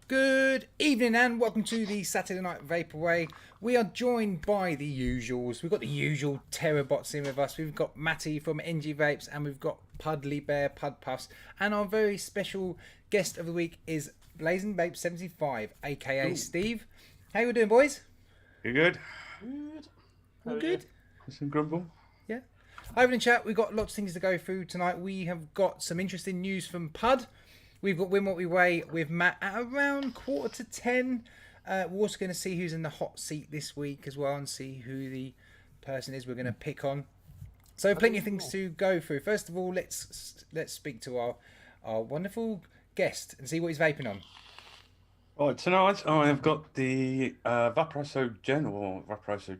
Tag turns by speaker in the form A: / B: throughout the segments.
A: Good evening and welcome to the Saturday Night Vaporway. We are joined by the usuals. We've got the usual Terrorbots in with us. We've got Matty from NG Vapes and we've got Pudly Bear, Pud Puffs. And our very special guest of the week is Blazin Vapes75, aka Steve. How you doing, boys?
B: You good?
C: Good.
A: All good?
B: Some grumble?
A: Yeah. Over in chat, we've got lots of things to go through tonight. We have got some interesting news from Pud. We've got Win What We Weigh with Matt at around 9:45. We're also going to see who's in the hot seat this week as well and see who the person is we're going to pick on. So plenty of things to go through. First of all, let's speak to our wonderful guest and see what he's vaping on.
B: Right, tonight I've got the Vaporesso Gen or Vaporesso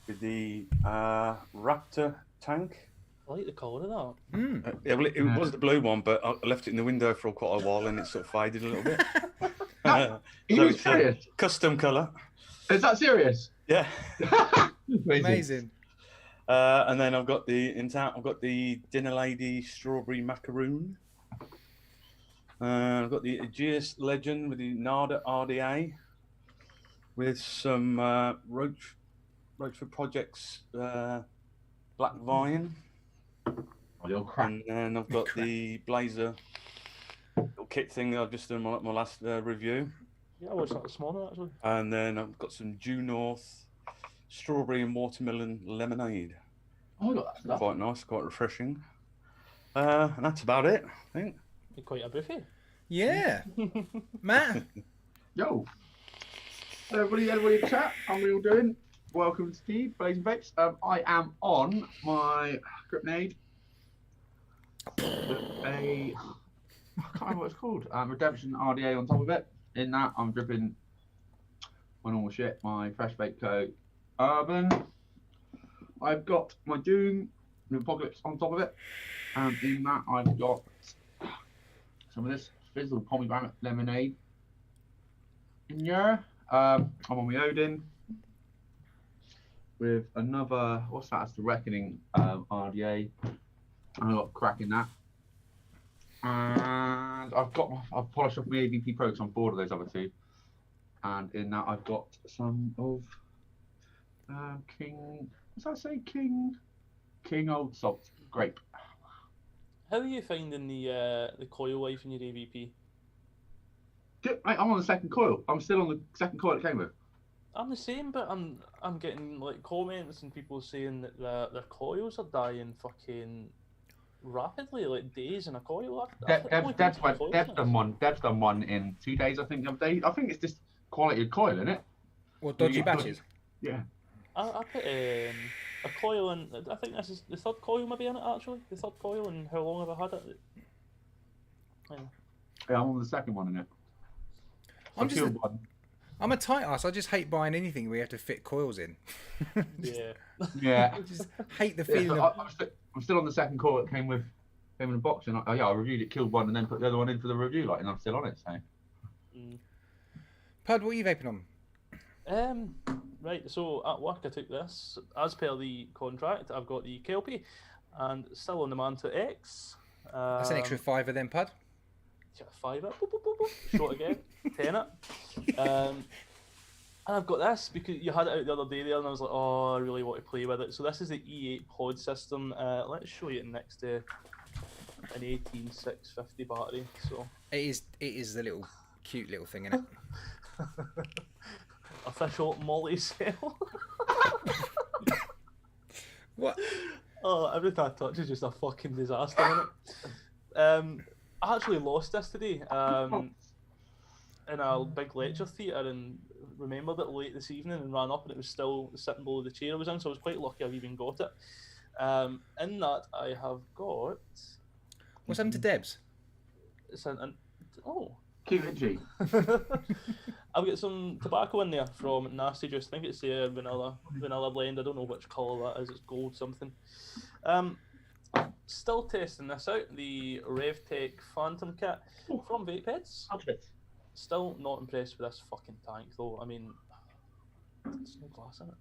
B: with the Raptor tank.
C: I like the colour of that.
B: Yeah, well, it was the blue one, but I left it in the window for quite a while and it sort of faded a little bit.
D: Are you serious?
B: Custom colour.
D: Is that serious?
B: Yeah.
A: Amazing.
B: And then I've got the Dinner Lady Strawberry Macaroon. I've got the Aegeus Legend with the Nada RDA with some Roachford Projects Black Vine.
D: Oh, you're crap.
B: And then I've got the Blazer little kit thing that I've just done my last review.
C: Yeah, I watched that this morning actually.
B: And then I've got some Due North Strawberry and Watermelon Lemonade.
D: Oh, that's
B: quite nice, quite refreshing. And that's about it, I think.
C: You're quite a buffet.
A: Yeah. Matt.
D: Yo. Hello, everybody in chat. How are we all doing? Welcome to Steve, Blazin Vapes. I am on my Gripnade. I can't remember what it's called. Redemption RDA on top of it. In that, I'm dripping my normal shit, my Fresh Vape Co. Urban. I've got my Doom, the Apocalypse on top of it. And in that, I've got some of this Fizzle Pomegranate Lemonade. In here, I'm on my Odin with another, what's that? It's the Reckoning RDA. And I've got crack in that. And I've polished off my AVP Pro because I'm bored of those other two. And in that, I've got some of King, what's that say? King Old Salt Grape.
C: How are you finding the coil life in your AVP?
D: Mate, I'm on the second coil. I'm still on the second coil it came with.
C: I'm the same, but I'm getting like comments and people saying that their coils are dying fucking rapidly, like days in a coil.
D: Deb's done one in 2 days, I think. The other day. I think it's just quality of coil, isn't it?
A: What, dodgy batches?
D: Yeah.
C: I put a coil in. I think this is the third coil maybe in it actually. The third coil, and how long have I had it?
D: Yeah, I'm on the second one in it.
A: I'm a tight ass. I just hate buying anything where you have to fit coils in.
C: Yeah.
D: Yeah.
A: I just hate the feeling of...
D: I'm still on the second coil that came in a box, and I reviewed it, killed one, and then put the other one in for the review, and I'm still on it. So.
A: Pud, what are you vaping
C: on? Right. So at work, I took this as per the contract. I've got the KLP, and still on the Manta X.
A: That's an extra $5 then, Pud.
C: $5, boop, boop, boop, boop. Short again, 10 it. And I've got this because you had it out the other day there, and I was like, oh, I really want to play with it. So this is the E8 pod system. Let's show you it next to an 18650 battery. So
A: it is the little cute little thing, isn't it?
C: Official Molly sale.
A: What?
C: Oh, everything I touch is just a fucking disaster, isn't it? I actually lost this today in a big lecture theatre in remembered it late this evening and ran up, and it was still sitting below the chair I was in, so I was quite lucky I've even got it. In that, I have got...
A: What's happened to Debs?
C: It's oh.
D: QG.
C: I've got some tobacco in there from Nasty Juice. I think it's the vanilla blend. I don't know which colour that is. It's gold something. Still testing this out. The RevTech Phantom kit from Vapes. Still not impressed with this fucking tank though. I mean, there's no glass in it.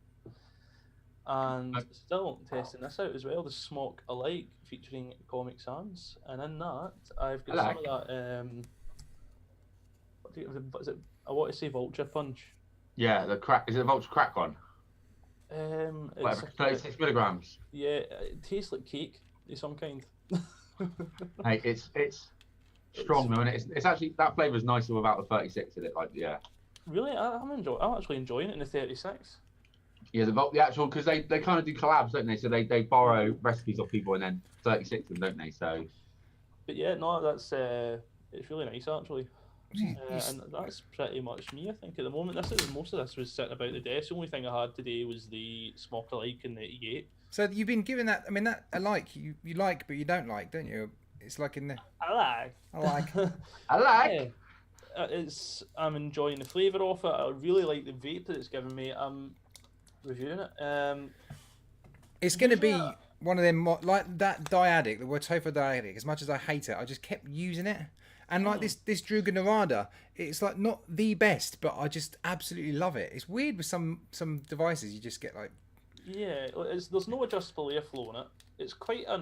C: And still testing this out as well. The Smoke Alike featuring Comic Sans, and in that I've got some of that. What is it? I want to say Vulture Punch.
D: Yeah, the crack. Is it a Vulture crack one?
C: It's
D: 36 milligrams.
C: Yeah, it tastes like cake of some kind.
D: Hey, it's strong though, and it's actually that flavour is nicer without the 36 in it. Like, yeah.
C: Really, I'm actually enjoying it in the 36.
D: Yeah, the actual, because they kind of do collabs, don't they? So they borrow recipes off people and then 36 them, don't they? So.
C: But yeah, no, that's it's really nice actually. And that's pretty much me, I think, at the moment. Most of this was sitting about the desk. The only thing I had today was the Smoke Alike and the E8.
A: So you've been given that. I mean, that alike you like, but you don't like, don't you? It's like in the.
C: I like. Yeah. I'm enjoying the flavour of it. I really like the vape that it's given me. I'm reviewing it.
A: It's going to be one of them like that Diadic, the Wotofo Diadic. As much as I hate it, I just kept using it. And like this Druga Narada, it's like not the best, but I just absolutely love it. It's weird with some devices, you just get like.
C: Yeah, there's no adjustable airflow in it. It's quite a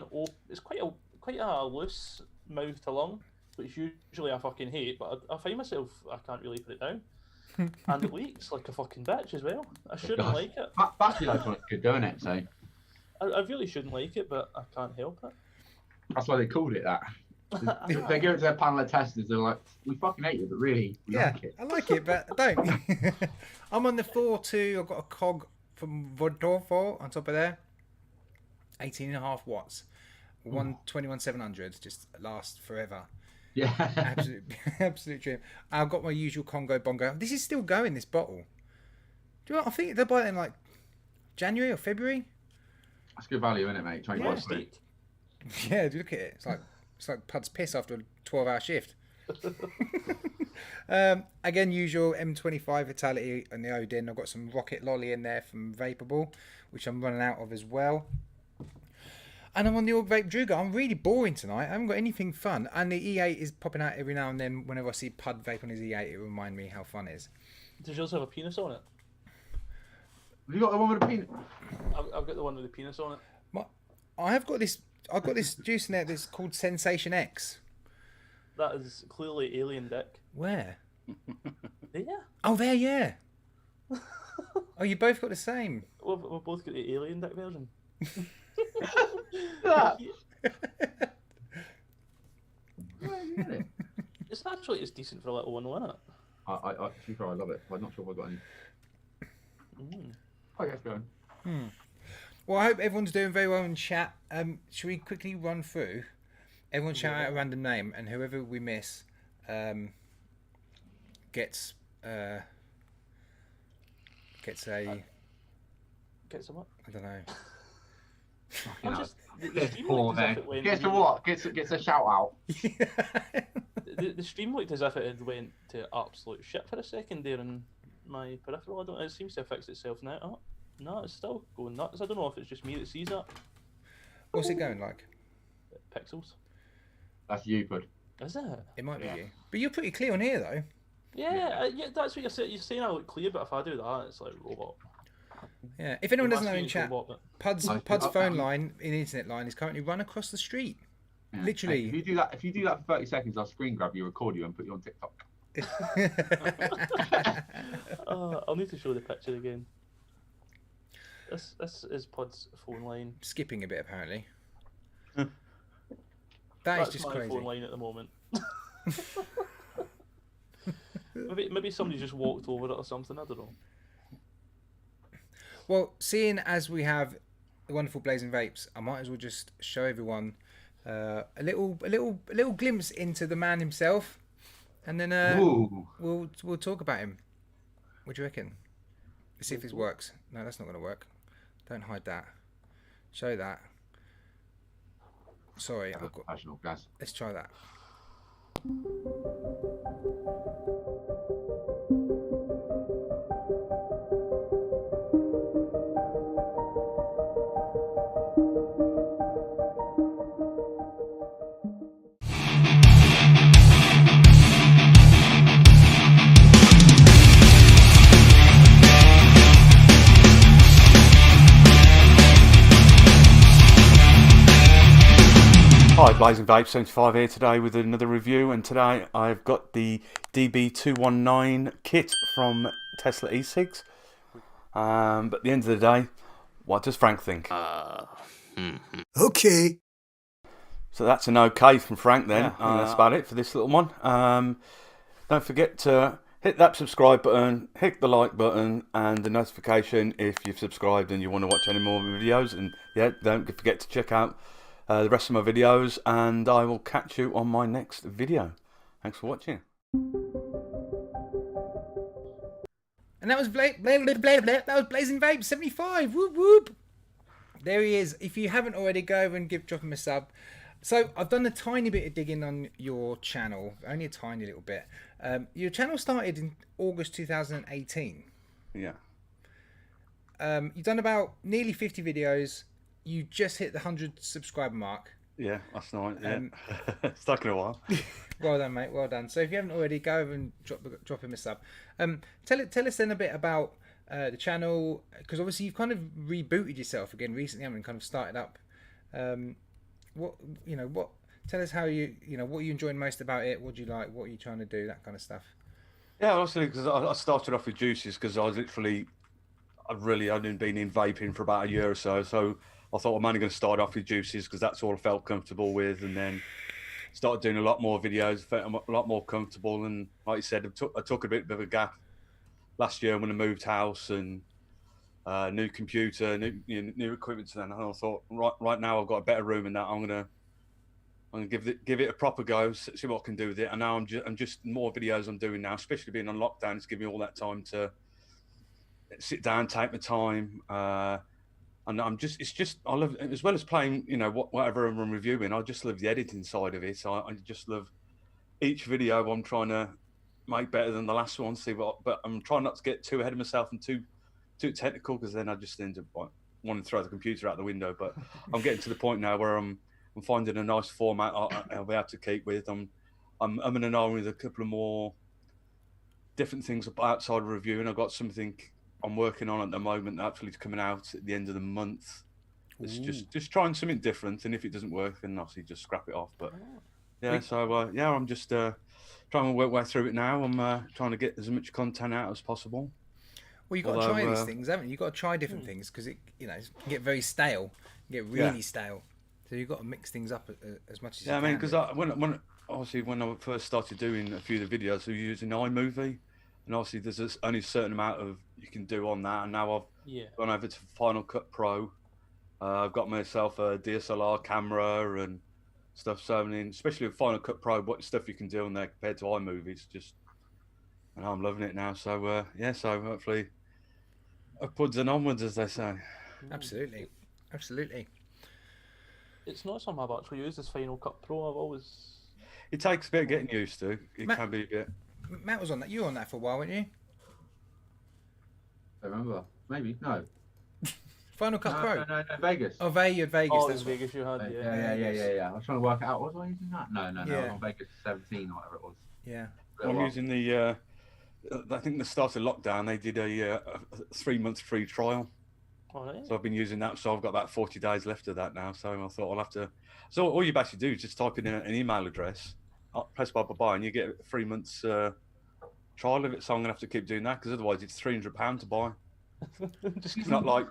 C: loose mouth to lung, which usually I fucking hate. But I find myself I can't really put it down, and it leaks like a fucking bitch as well. I shouldn't like it.
D: Battery life's not good, doing it. So.
C: I really shouldn't like it, but I can't help it.
D: That's why they called it that. They give it to their panel of testers. They're like, "We fucking hate it, but really, we like it."
A: I like it, but I don't. I'm on the 4.2. I've got a cog from Vodorfo on top of there. 18.5 watts. 21,700. Just lasts forever.
D: Yeah.
A: Absolute dream. I've got my usual Congo Bongo. This is still going. This bottle. Do you know what? I think they'll buy it in like January or February.
D: That's good value, isn't it, mate? 20 bucks.
A: Yeah, look at it. It's like Pud's piss after a 12-hour shift. Again, usual M25 Vitality and the Odin. I've got some Rocket Lolly in there from Vaporable, which I'm running out of as well. And I'm on the Org Vape Druga. I'm really boring tonight. I haven't got anything fun. And the E8 is popping out every now and then. Whenever I see Pud vape on his E8, it reminds me how fun it is.
C: Does yours have a penis on it?
D: Have you got the one with the penis?
C: I've got the one with the penis on it.
A: I've got this juice in there that's called Sensation X.
C: That is clearly alien dick.
A: Where?
C: There?
A: Oh, there, yeah. Oh, you both got the same.
C: We've both got the alien dick version. It's actually decent for a little one, isn't it?
D: To be fair, I love it. I'm not sure if I've got any. I guess going.
A: Well, I hope everyone's doing very well in chat. Should we quickly run through? Everyone shout out a random name, and whoever we miss gets a...
C: Gets a what?
A: I don't know.
D: Gets a what? Gets a shout out.
C: The stream looked as if it had went to absolute shit for a second there in my peripheral. It seems to have fixed itself now. Oh, no, it's still going nuts. I don't know if it's just me that sees that.
A: What's it going like?
C: Pixels.
D: That's you, Pud.
C: Is it?
A: It might be you. But you're pretty clear on here, though.
C: Yeah, that's what you're saying. You're saying I look clear, but if I do that, it's like robot.
A: Yeah. If anyone doesn't know in chat, Pud's phone line, internet line, is currently run across the street. Yeah. Literally.
D: If you do that for 30 seconds, I'll screen grab you, record you, and put you on TikTok.
C: I'll need to show the picture again. This is Pud's phone line.
A: Skipping a bit apparently. That's just
C: my
A: crazy.
C: Phone line at the moment. maybe somebody just walked over it or something. I don't know.
A: Well, seeing as we have the wonderful Blazin Vapes, I might as well just show everyone a little glimpse into the man himself, and then we'll talk about him. What do you reckon? Let's see if this works. No, that's not going to work. Don't hide that. Show that. Sorry, I've got...
D: Professional, guys.
A: Let's try that.
B: Hi, Blazin Vapes75 here today with another review, and today I've got the DB219 kit from Tesla e-cigs. But at the end of the day, what does Frank think?
E: Okay.
B: So that's an okay from Frank then. That's about it for this little one. Don't forget to hit that subscribe button, hit the like button, and the notification if you've subscribed and you want to watch any more videos. And yeah, don't forget to check out the rest of my videos, and I will catch you on my next video. Thanks for watching.
A: And that was that was Blazin Vapes75. Whoop whoop. There he is. If you haven't already, go over and drop him a sub. So I've done a tiny bit of digging on your channel, only a tiny little bit. Your channel started in August 2018.
B: Yeah.
A: You've done about nearly 50 videos. You just hit the 100 subscriber mark.
B: Yeah, that's nice. Yeah. It's taken a while.
A: Well done, mate. Well done. So if you haven't already, go over and drop him a sub. Tell us then a bit about the channel, because obviously you've kind of rebooted yourself again recently, haven't you? Kind of started up. Tell us how what are you enjoying most about it? What do you like? What are you trying to do? That kind of stuff.
B: Yeah, honestly, because I started off with juices because I've really only been in vaping for about a year or so. So I thought I'm only going to start off with juices because that's all I felt comfortable with, and then started doing a lot more videos, felt a lot more comfortable. And like you said, I took a bit of a gap last year when I moved house and new computer, new equipment. And I thought, right now I've got a better room in that. I'm gonna give it a proper go, see what I can do with it. And now I'm just more videos I'm doing now, especially being on lockdown. It's giving me all that time to sit down, take my time. And I love, as well as playing, whatever I'm reviewing, I just love the editing side of it. I just love each video I'm trying to make better than the last one. But I'm trying not to get too ahead of myself and too technical, because then I just end up wanting to throw the computer out the window. But I'm getting to the point now where I'm finding a nice format I'll be able to keep with. I'm in an arm with a couple of more different things outside of reviewing. I've got something I'm working on at the moment, actually coming out at the end of the month. It's just trying something different, and if it doesn't work, then obviously just scrap it off. But yeah, I'm just trying to work my way through it now. I'm trying to get as much content out as possible.
A: Well, you've got to try these things, haven't you? You've got to try different things, because it can get very stale, get really stale. So you've got to mix things up as much as you can. Yeah, I mean,
B: because when I first started doing a few of the videos, we were using iMovie. And obviously, there's only a certain amount of you can do on that. And now I've gone over to Final Cut Pro. I've got myself a DSLR camera and stuff. So I mean, especially with Final Cut Pro, what stuff you can do on there compared to iMovie, and I'm loving it now. So so hopefully, upwards and onwards, as they say.
A: Absolutely.
C: It's not something I've actually used, this Final Cut Pro.
B: It takes a bit of getting used to. It can be a bit.
A: Matt was on that. You were on that for a while, weren't you?
D: I remember. Maybe. No.
A: Final Cut Pro?
D: No, Vegas.
A: Oh, Vegas.
C: Oh,
A: that's
C: Vegas you had,
D: Yeah. I was trying to work out, was I using that? No. I was on Vegas 17 or whatever it was.
A: Yeah.
B: I'm using the, I think the start of lockdown, they did a 3-month free trial.
C: Oh, really?
B: So I've been using that. So I've got about 40 days left of that now. So I thought I'll have to. So all you basically do is just type in an email address, press buy, and you get 3 months trial of it. So I'm gonna have to keep doing that, because otherwise it's £300 to buy. It's not like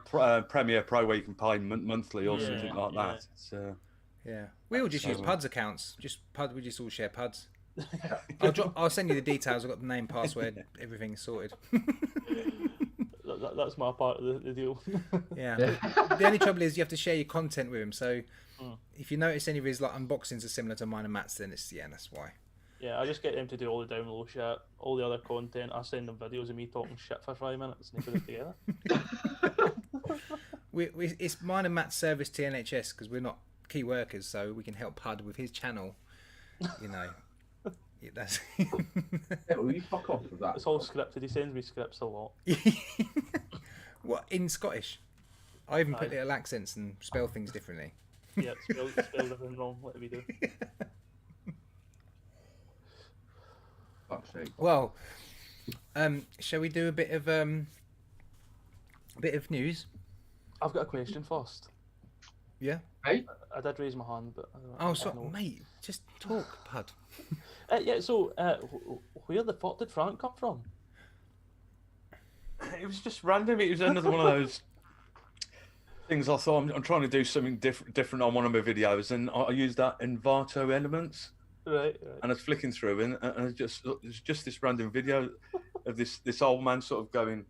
B: Premiere Pro where you can pay monthly or something like that. It's,
A: we all just use Pud's accounts. We just all share Pud's. I'll send you the details. I've got the name, password, everything's sorted.
C: That's my part of the deal.
A: Yeah. The only trouble is you have to share your content with him. So if you notice any of his unboxings are similar to mine and Matt's, then that's why.
C: Yeah, I just get them to do all the down low shit, all the other content. I send them videos of me talking shit for 5 minutes and they put it together.
A: It's mine and Matt's service to NHS because we're not key workers, so we can help Pud with his channel. You know, yeah, that's.
D: Yeah, will you fuck off with that?
C: It's all scripted. He sends me scripts a lot.
A: What in Scottish? I even put
C: Aye.
A: little accents and spell things differently.
C: Yeah, spelled everything wrong. What do we do?
D: Fuck's sake.
A: Well, shall we do a bit of news?
C: I've got a question first.
A: Yeah.
D: Hey?
C: I did raise my hand, but I
A: Oh,
C: don't
A: so
C: know.
A: mate, just talk, Pud.
C: Yeah, so where the fuck did Frank come from?
B: It was just random. It was another one of those things. I thought I'm trying to do something different on one of my videos, and I used that Envato elements,
C: Right.
B: and I was flicking through, and it's just this random video of this old man sort of going.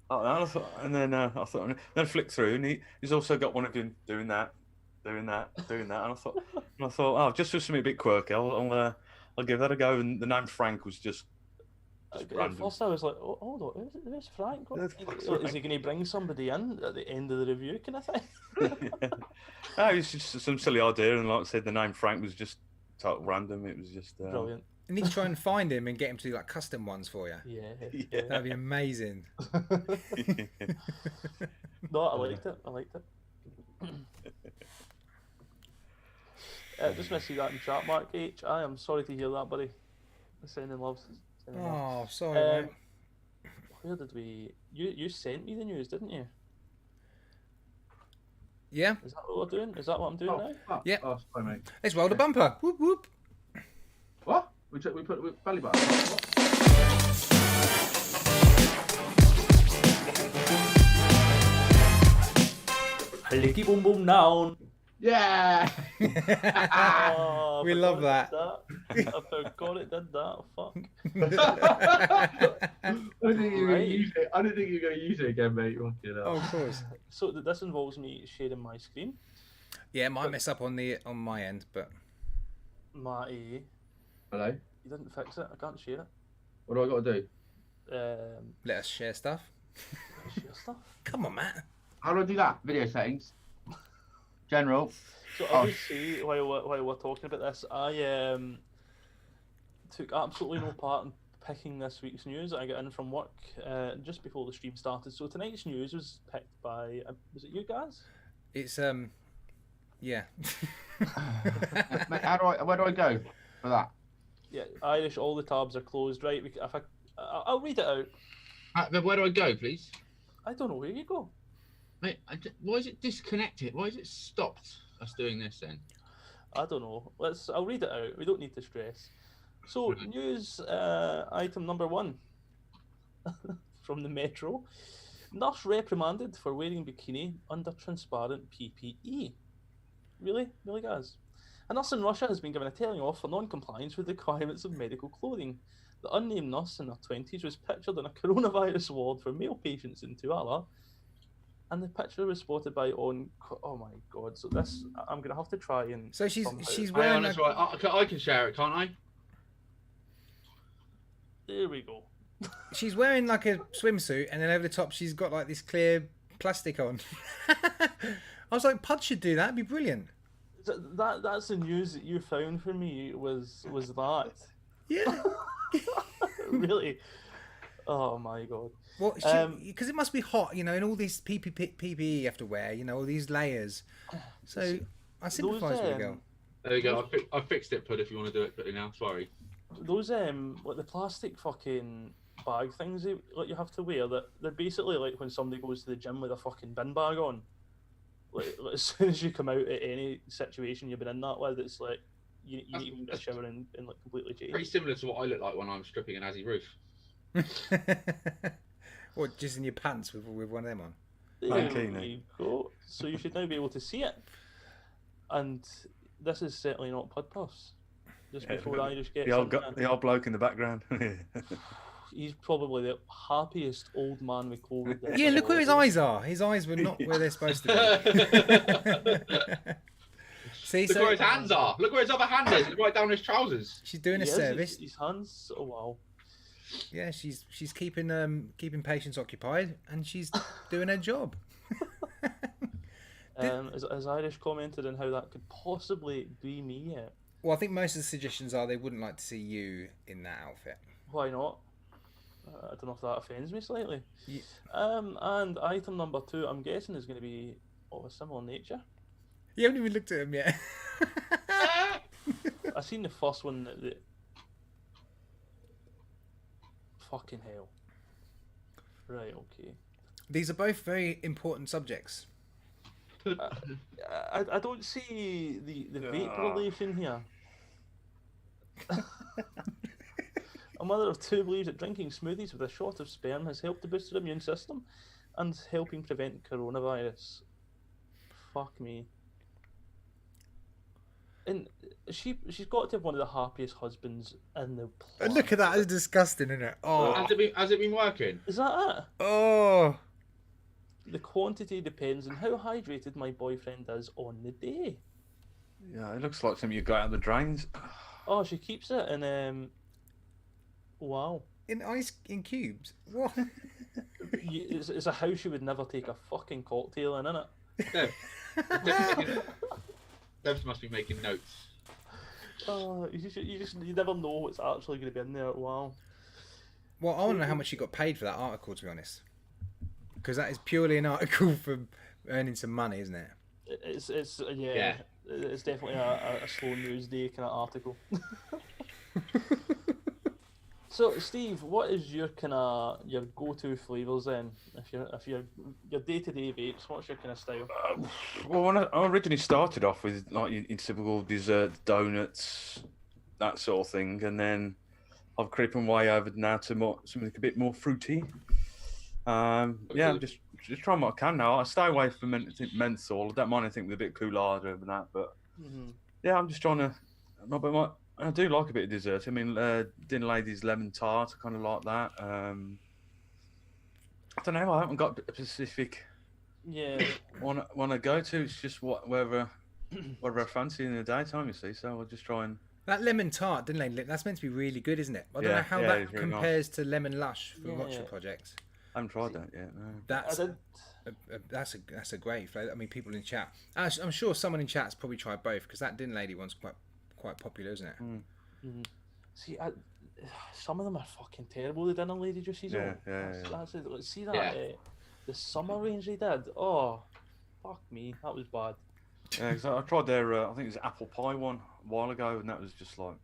B: I thought, and then I thought, and then I flicked through, and he's also got one of him doing that, and I thought, oh, just for something a bit quirky, I'll give that a go. And the name Frank was just
C: At
B: random.
C: first, I was like, oh, hold on, where's Frank?
B: Where's Frank?
C: Is he going to bring somebody in at the end of the review, kind of thing?
B: No, it's just some silly idea, and like I said, the name Frank was just total random. It was just
C: Brilliant.
A: You need to try and find him and get him to do like custom ones for you.
C: Yeah.
A: That'd be amazing.
C: No, I liked it. Just want to see that in chat, Mark H. I am sorry to hear that, buddy. Sending love.
A: Oh, sorry, mate.
C: Where did we? You sent me the news, didn't you?
A: Yeah.
C: Is that what we're doing? Is that what I'm doing now?
D: Fuck.
A: Yeah.
D: Oh, sorry, mate.
A: Let's roll the bumper. Whoop whoop.
D: What? We put belly button.
C: Licky boom boom down.
D: Yeah!
C: Oh,
A: We
C: I
A: love
C: forgot
A: that.
C: it did that. I forgot it did that. Fuck.
D: I didn't think you were
C: Right.
D: gonna use it. I didn't think you were gonna use it again, mate. Fucking hell.
A: Oh, of course.
C: So this involves me sharing my screen.
A: Yeah, it might mess up on my end, but
C: Matty,
D: Hello?
C: you didn't fix it. I can't share it.
D: What do I got to do?
A: let us share stuff.
C: Share stuff.
A: Come on, Matt.
D: How do I do that? Video settings. General.
C: So I'll just say while we're talking about this, I took absolutely no part in picking this week's news. I got in from work just before the stream started. So tonight's news was picked by was it you guys?
A: It's yeah.
D: Mate, where do I go for that?
C: Yeah, Irish. All the tabs are closed. Right. I'll read it out.
D: Then where do I go, please?
C: I don't know where you go.
D: Mate, why is it disconnected? Why is it stopped us doing this then?
C: I don't know. I'll read it out. We don't need to stress. So news item number 1 from the Metro. Nurse reprimanded for wearing bikini under transparent PPE. Really? Really, guys? A nurse in Russia has been given a telling off for non-compliance with requirements of medical clothing. The unnamed nurse in her 20s was pictured in a coronavirus ward for male patients in Tuala, and the picture was spotted by oh my god! So this I'm gonna have to try and.
A: So she's
C: somehow-
A: wearing.
D: that's right. I can share it, can't I?
C: There we go.
A: She's wearing like a swimsuit, and then over the top she's got like this clear plastic on. I was like, Pud should do that. It'd be brilliant.
C: That's the news that you found for me was that.
A: Yeah.
C: Really? Oh my god.
A: Well, because it must be hot, you know, and all these PPE you have to wear, you know, all these layers. So I sympathise with the girl.
D: There you go. I fixed it, Pud, if you want to do it quickly now. Sorry.
C: Those like the plastic fucking bag things that like you have to wear, that they're basically like when somebody goes to the gym with a fucking bin bag on. Like as soon as you come out at any situation you've been in that with, it's like you need to get a shower and like completely change.
D: Pretty similar to what I look like when I'm stripping an Azzy roof.
A: Or just in your pants with one of them on.
C: There we go. So you should now be able to see it. And this is certainly not Pud Puffs. Just before Irish gets
B: the old bloke in the background.
C: He's probably the happiest old man with COVID.
A: Yeah, look where his eyes are. His eyes were not where they're supposed to be. See,
D: Look where his hands are. Look where his other hand is. It's right down his trousers.
A: she's doing a
C: Yes,
A: service.
C: His hands. Oh wow.
A: Yeah, she's keeping patients occupied, and she's doing her job.
C: As Irish commented on how that could possibly be me yet.
A: Well, I think most of the suggestions are they wouldn't like to see you in that outfit.
C: Why not? I don't know if that offends me slightly.
A: Yeah.
C: And item number 2, I'm guessing, is going to be of a similar nature.
A: You haven't even looked at him yet.
C: I seen the first one. That fucking hell. Right. Okay.
A: These are both very important subjects.
C: I don't see the vape relation here. A mother of 2 believes that drinking smoothies with a shot of sperm has helped to boost her immune system and helping prevent coronavirus. Fuck me. And she's got to have one of the happiest husbands in the planet.
A: Look at that, it's disgusting, isn't it? Oh,
D: Has it been working?
C: Is that it?
A: oh.
C: The quantity depends on how hydrated my boyfriend is on the day.
B: Yeah, it looks like something you got out of the drains.
C: Oh, she keeps it in wow.
A: In cubes. What?
C: It's a house you would never take a fucking cocktail in, innit?
D: Dev. Devs must be making notes.
C: Oh, you never know what's actually going to be in there. Wow.
A: Well, I want to know how much you got paid for that article, to be honest. Because that is purely an article for earning some money, isn't it?
C: It's It's definitely a slow news day kind of article. So, Steve, what is your go-to flavors then? If you're your day-to-day vapes, what's your kind of style?
B: Well, when I originally started off with like your typical dessert, donuts, that sort of thing, and then I've creeping way over now to something a bit more fruity. Yeah, I'm just trying what I can now. I stay away from menthol. I don't mind anything with a bit cooler than that, but yeah, I'm just trying to. I do like a bit of dessert. I mean, Dinner Lady's lemon tart, I kind of like that. I don't know. I haven't got a specific one I go to. It's just whatever I fancy in the daytime, you see. So I'll just try and.
A: That lemon tart, Dinner Lady, that's meant to be really good, isn't it? I don't know how that
B: it's really
A: compares to Lemon Lush from Watcher Project.
B: I haven't tried that yet. No.
A: That's a great flavour. I mean, people in chat. I'm sure someone in chat's probably tried both because that Dinner Lady one's quite popular, isn't it?
C: See, some of them are fucking terrible. The Dinner Lady juices. See that the summer range they did. Oh, fuck me, that was bad.
B: Yeah, cause I tried their I think it was apple pie one a while ago, and that was just like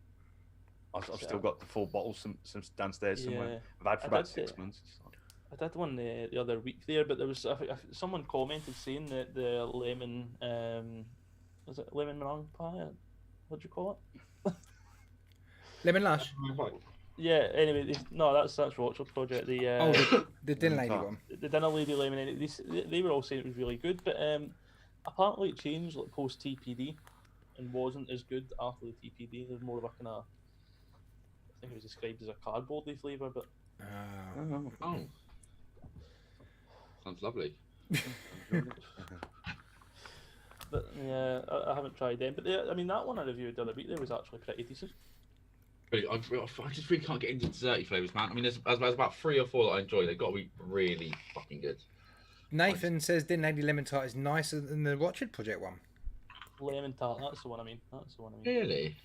B: I've still got the full bottle some downstairs somewhere. I've had for about 6 months.
C: I did one the other week there, but there was someone commented saying that the lemon was it lemon meringue pie? What do you call it?
A: Lemon Lush.
C: Yeah. Anyway, that's Watcher Project.
A: The Dinner Lady one.
C: The Dinner Lady lemon. They were all saying it was really good, but apparently it changed like post TPD and wasn't as good after the TPD. There's more of a kind of, I think it was described as a cardboardy flavour, but.
D: Oh. Sounds lovely.
C: But yeah, I haven't tried them. But I mean, that one I reviewed the other week there was actually pretty decent.
D: I just really can't get into desserty flavours, man. I mean, there's about 3 or 4 that I enjoy. They've got to be really fucking good.
A: Nathan says Dinner Lady Lemon Tart is nicer than the Watcher Project one.
C: Lemon tart, that's the one I mean.
D: Really?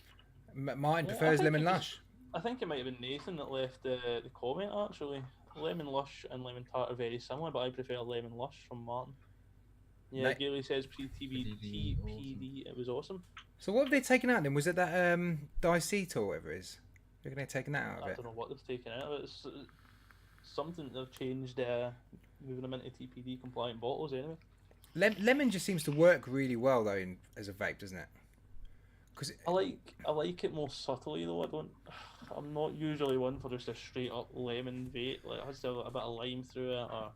A: Martin prefers Lemon Lush.
C: I think it might have been Nathan that left the comment actually. Lemon Lush and Lemon Tart are very similar, but I prefer Lemon Lush from Martin. Yeah, Gailey says pre-TPD, it was awesome.
A: So what have they taken out then? Was it that Diceta or whatever it is? They're going to taken that out of it?
C: I don't know what they've taken out of it. It's something they've changed, moving them into TPD compliant bottles anyway.
A: Lemon just seems to work really well though as a vape, doesn't it? Cause
C: I like it more subtly though. I'm not usually one for just a straight up lemon vape. Like it has to have a bit of lime through it, or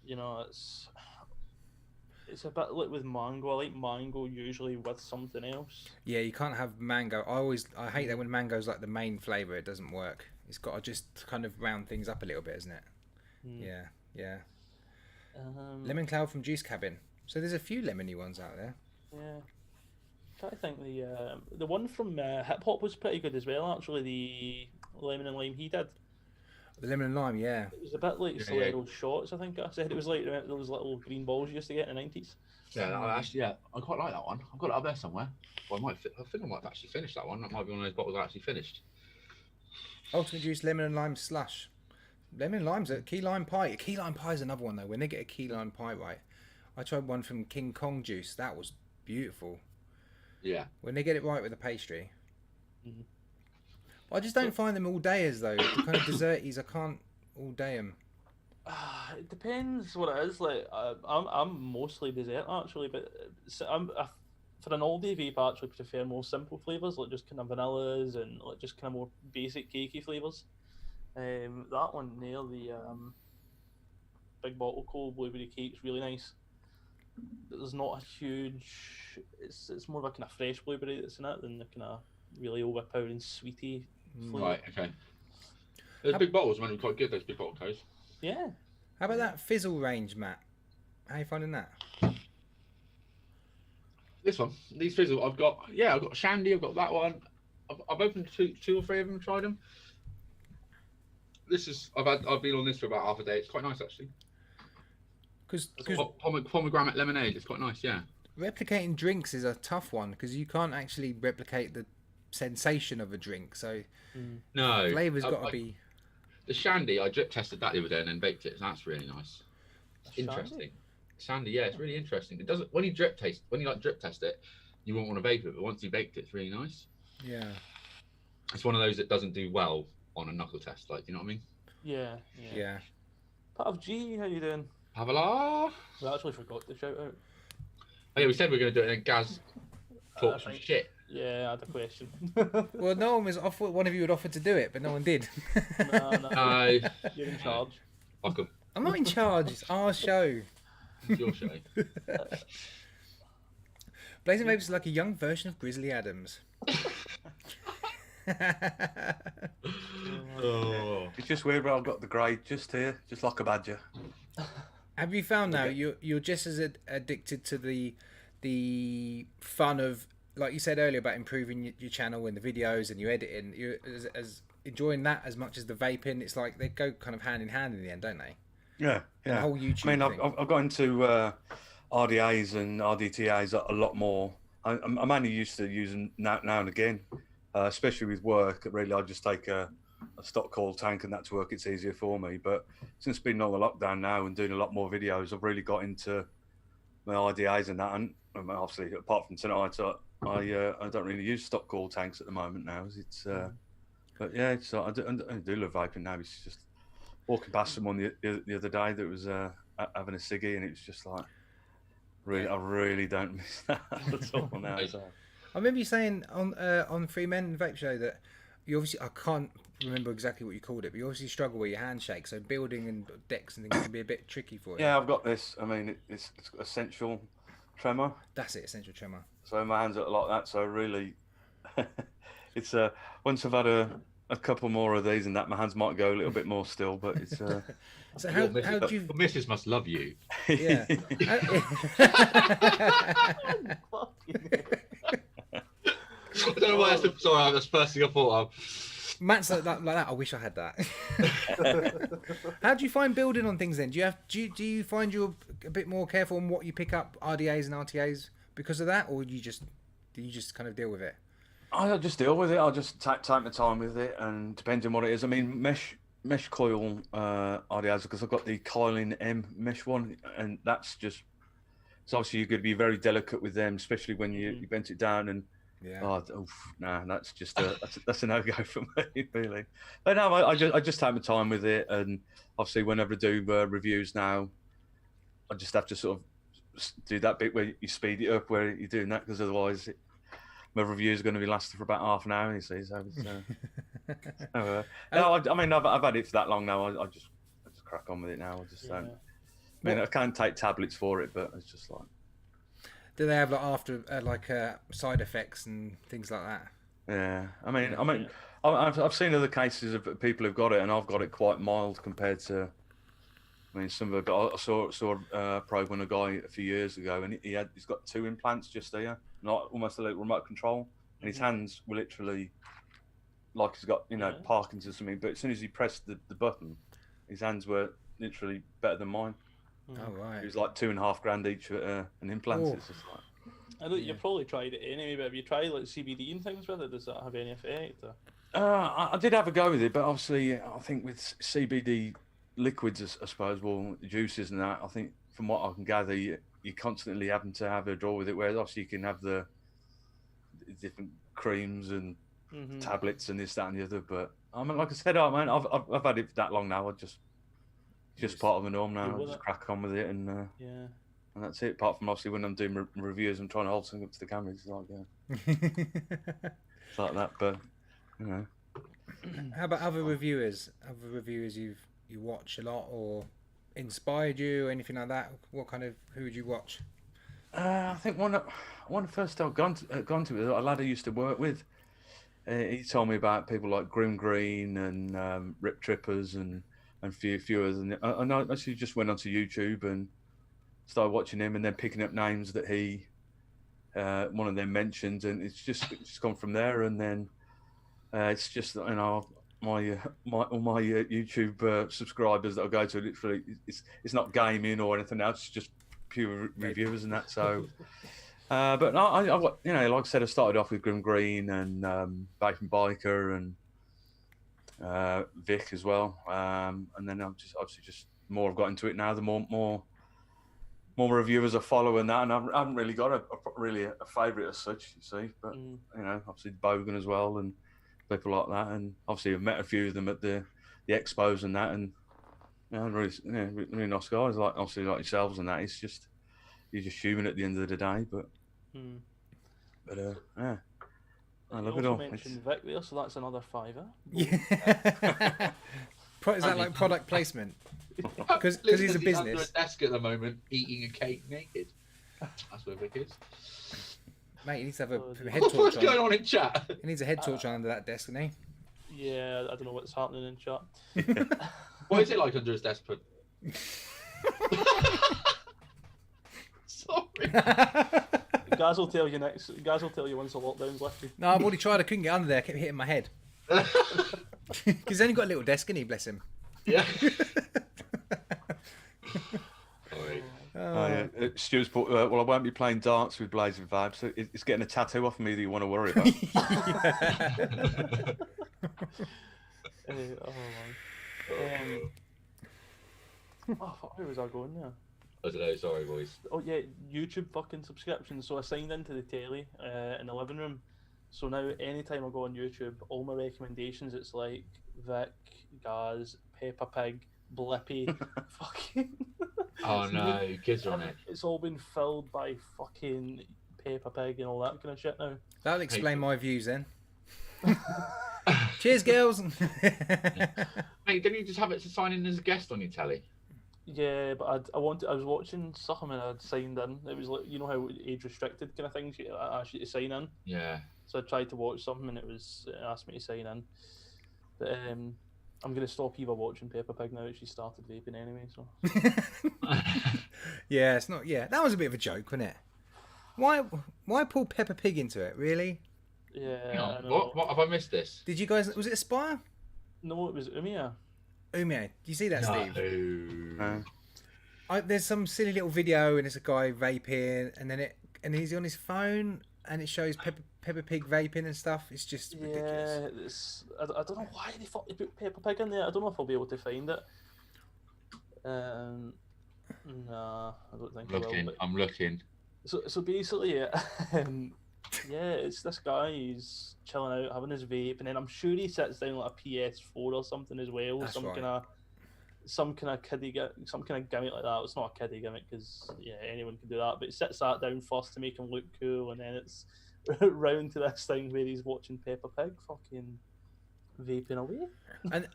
C: you know, it's a bit like with mango. I like mango usually with something else. Yeah,
A: you can't have mango. I hate that when mango's like the main flavour. It doesn't work. It's got to just kind of round things up a little bit, isn't it? Yeah. Lemon Cloud from Juice Cabin. So there's a few lemony ones out there.
C: Yeah. trying to think the one from Hip Hop was pretty good as well. Actually, the lemon and lime he did.
A: The lemon and lime, yeah.
C: It was a bit like Solero's shots. I think I said it was like those little green balls you used to get in the 90s.
D: Yeah, I quite like that one. I've got it up there somewhere. Well, I think I might have actually finished that one. That might be one of those bottles I actually finished.
A: Ultimate Juice lemon and lime slush. Lemon and lime's a key lime pie. A key lime pie is another one though. When they get a key lime pie right, I tried one from King Kong Juice. That was beautiful.
D: Yeah.
A: When they get it right with the pastry.
C: Mm-hmm.
A: I just don't find them all dayers though. The kind of desserties, I can't all day them.
C: It depends what it is. Like I'm mostly dessert actually, but for an all day vape I actually prefer more simple flavors, like just kind of vanillas and like just kind of more basic cakey flavors. That one there, the big bottle cold blueberry cake's really nice. There's not a huge. It's more of a kind of fresh blueberry that's in it than the kind of really overpowering sweetie flavor.
D: Right. Okay. Those big bottles, man, are quite good. Those big bottle codes.
C: Yeah.
A: How about that fizzle range, Matt? How you finding that?
D: This one, these fizzle, I've got Shandy, I've got that one. I've opened two or three of them and tried them. I've been on this for about half a day. It's quite nice actually.
A: Because
D: Pomegranate lemonade, it's quite nice, yeah.
A: replicating drinks is a tough one because you can't actually replicate the sensation of a drink. So
D: no,
A: flavor's got to be.
D: The Shandy, I drip tested that the other day and then baked it. So that's really nice. Interesting. Shandy, yeah, it's really interesting. It doesn't when you drip test it, you won't want to vape it, but once you baked it, it's really nice.
A: Yeah.
D: It's one of those that doesn't do well on a knuckle test, like, do you know what I mean?
C: Yeah. Pav G, how you doing?
D: Pavla.
C: We actually forgot to shout out.
D: Oh yeah, we said we were going to do it and Gaz talked some shit.
C: Yeah, I had a question.
A: Well, no one was offered. One of you had offered to do it, but no one did.
C: No. You're in charge.
D: Fuck 'em.
A: I'm not in charge. It's our show.
D: It's your show.
A: Blazin Vapes is like a young version of Grizzly Adams.
D: Oh.
B: It's just weird, but I've got the grade just here, just like a badger.
A: Have you found now you're just as addicted to the fun of, like you said earlier, about improving your channel and the videos and your editing? You're as enjoying that as much as the vaping. It's like they go kind of hand in hand in the end, don't they?
B: Yeah.
A: The whole YouTube
B: I mean,
A: thing.
B: I've got into RDAs and RDTAs a lot more. I'm only used to using now and again, especially with work. Really, I just take a stock coil tank and that's work. It's easier for me. But since being on the lockdown now and doing a lot more videos, I've really got into my RDAs and that. And obviously, apart from tonight, I don't really use stock coil tanks at the moment now. It's but yeah, I do love vaping now. It's just walking past someone the other day that was having a ciggy, and it was just like, I really don't miss that at all now. So.
A: I remember you saying on Free Men Vape Show that you obviously, I can't remember exactly what you called it, but you obviously struggle with your handshake. So building and decks and things can be a bit tricky for you.
B: Yeah, I've got this. I mean, it's essential tremor.
A: That's it, essential tremor.
B: So my hands are like that. So really, it's once I've had a couple more of these and that, my hands might go a little bit more still. But it's.
A: So how do you?
D: Your missus must love you.
A: Yeah.
D: I don't know why that's sorry. That's the first thing I thought of.
A: Matt's like that. I wish I had that. How do you find building on things then? Do you find you're a bit more careful on what you pick up, RDAs and RTAs, because of that, or do you just kind of deal with it?
B: I just deal with it. I'll just take my time with it, and depends on what it is. I mean, mesh coil RDAs, because I've got the Kylin M mesh one, and that's just. So obviously you're going to be very delicate with them, especially when you bent it down and. Yeah. That's just that's a no-go for me, really. But no, I just take my time with it, and obviously whenever I do reviews now, I just have to sort of do that bit where you speed it up, where you're doing that, because otherwise my review is going to be lasting for about half an hour. You see, so it's, no, I mean I've had it for that long now. I just crack on with it now. I just don't. I mean, I can't take tablets for it, but it's just like.
A: Do they have side effects and things like that?
B: Yeah, I mean, I've seen other cases of people who've got it, and I've got it quite mild compared to. I I mean, some of the I saw a probe on a guy a few years ago, and he's got 2 implants just there, not almost a little remote control, and his hands were literally like he's got Parkinson's or something. But as soon as he pressed the button, his hands were literally better than mine.
A: Oh right.
B: It was like $2,500 each for an implant.
A: Oh.
B: It's just like,
C: I know you probably tried it anyway, but have you tried like CBD and things with it? Does that have any effect? Or?
B: I did have a go with it, but obviously I think with CBD liquids, I suppose, well, juices and that, I think from what I can gather, you're constantly having to have a draw with it, whereas obviously you can have the different creams and tablets and this, that, and the other. But I mean, like I said, I've had it that long now. I just part of the norm now. I just crack on with it, and and that's it. Apart from obviously when I'm doing reviews, I'm trying to hold something up to the camera. It's like it's like that, but you know.
A: How about other reviewers? Other reviewers you watch a lot or inspired you, or anything like that? Who would you watch?
B: I think one of the first I've gone to a lad I used to work with. He told me about people like Grim Green and Rip Trippers and few others. And I actually just went onto YouTube and started watching him, and then picking up names that he one of them mentioned, and it's just gone from there. And then it's just my YouTube subscribers that I go to, literally it's not gaming or anything else, it's just pure reviewers and that. So but I like I said, I started off with Grim Green and Vaping Biker and Vic as well, and then I've just more I've got into it now, the more reviewers I follow and that, and I haven't really got a favourite as such, you see, but obviously Bogan as well and people like that, and obviously I've met a few of them at the expos and that, and really nice guys, like obviously like yourselves and that. It's just you're just human at the end of the day, but yeah, I love it all.
C: You mentioned Vic there, so that's another $5.
A: Yeah. Is that like product placement? Because he's a business.
D: Under a desk at the moment, eating a cake naked. That's where Vic is.
A: Mate, he needs to have a head torch
D: What's
A: on.
D: going on in chat?
A: He needs a head torch on under that desk, doesn't he?
C: Yeah, I don't know what's happening in chat.
D: What is it like under his desk? Pud? Sorry.
C: Gaz will tell you next. Gaz will tell you once the lockdown's lifted.
A: No, I've already tried. I couldn't get under there. I kept hitting my head. Because he's only got a little desk, and he, bless him.
D: Yeah.
B: Stu's put, well, I won't be playing darts with Blazin Vapes, so it's getting a tattoo off me that you want to worry about.
C: Oh fuck, where was I going there?
D: I don't know, sorry boys.
C: Oh yeah, YouTube fucking subscriptions. So I signed into the telly in the living room. So now anytime I go on YouTube, all my recommendations, it's like Vic, Gaz, Peppa Pig, Blippy, fucking...
D: Oh no, kids are on it.
C: It's all been filled by fucking Peppa Pig and all that kind of shit now.
A: That'll explain my views then. Cheers, girls.
D: Mate, didn't you just have it to sign in as a guest on your telly?
C: Yeah, but I was watching something and I'd signed in. It was like, you know how age restricted kind of things, you ask you to sign in.
D: Yeah.
C: So I tried to watch something and it asked me to sign in. But I'm going to stop Eva watching Peppa Pig now that she started vaping anyway. So.
A: Yeah, it's not. Yeah, that was a bit of a joke, wasn't it? Why pull Peppa Pig into it? Really?
C: Yeah.
D: Hang on, what have I missed this?
A: Did you guys? Was it Aspire?
C: No, it was Umia.
A: Umia, do you see that, Steve?
D: No.
A: There's some silly little video and it's a guy vaping, and he's on his phone and it shows Peppa Pig vaping and stuff. It's just ridiculous.
C: Yeah, I don't know why they fucking put Peppa Pig in there. I don't know if I'll be able to find it. Nah, I don't think I will. But...
D: I'm looking.
C: So basically, yeah, it's this guy. He's chilling out, having his vape, and then I'm sure he sits down like a PS4 or something as well.
A: That's right.
C: Some kind of gimmick like that. It's not a kiddie gimmick because anyone can do that. But he sits that down first to make him look cool, and then it's round to this thing where he's watching Peppa Pig fucking vaping away.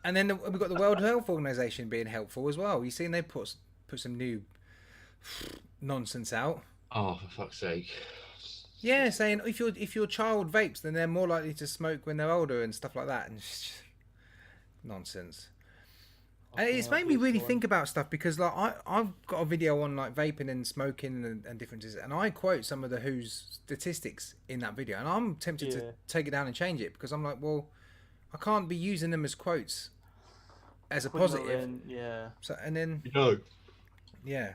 A: and then we've got the World Health Organization being helpful as well. You seen they put some new nonsense out.
D: Oh, for fuck's sake.
A: Yeah, saying if your child vapes, then they're more likely to smoke when they're older and stuff like that, and nonsense. And it's made me really think about stuff because like I've got a video on like vaping and smoking and differences, and I quote some of the WHO's statistics in that video, and I'm tempted to take it down and change it because I'm like, well, I can't be using them as quotes as a positive.
C: Yeah.
A: So and then yeah,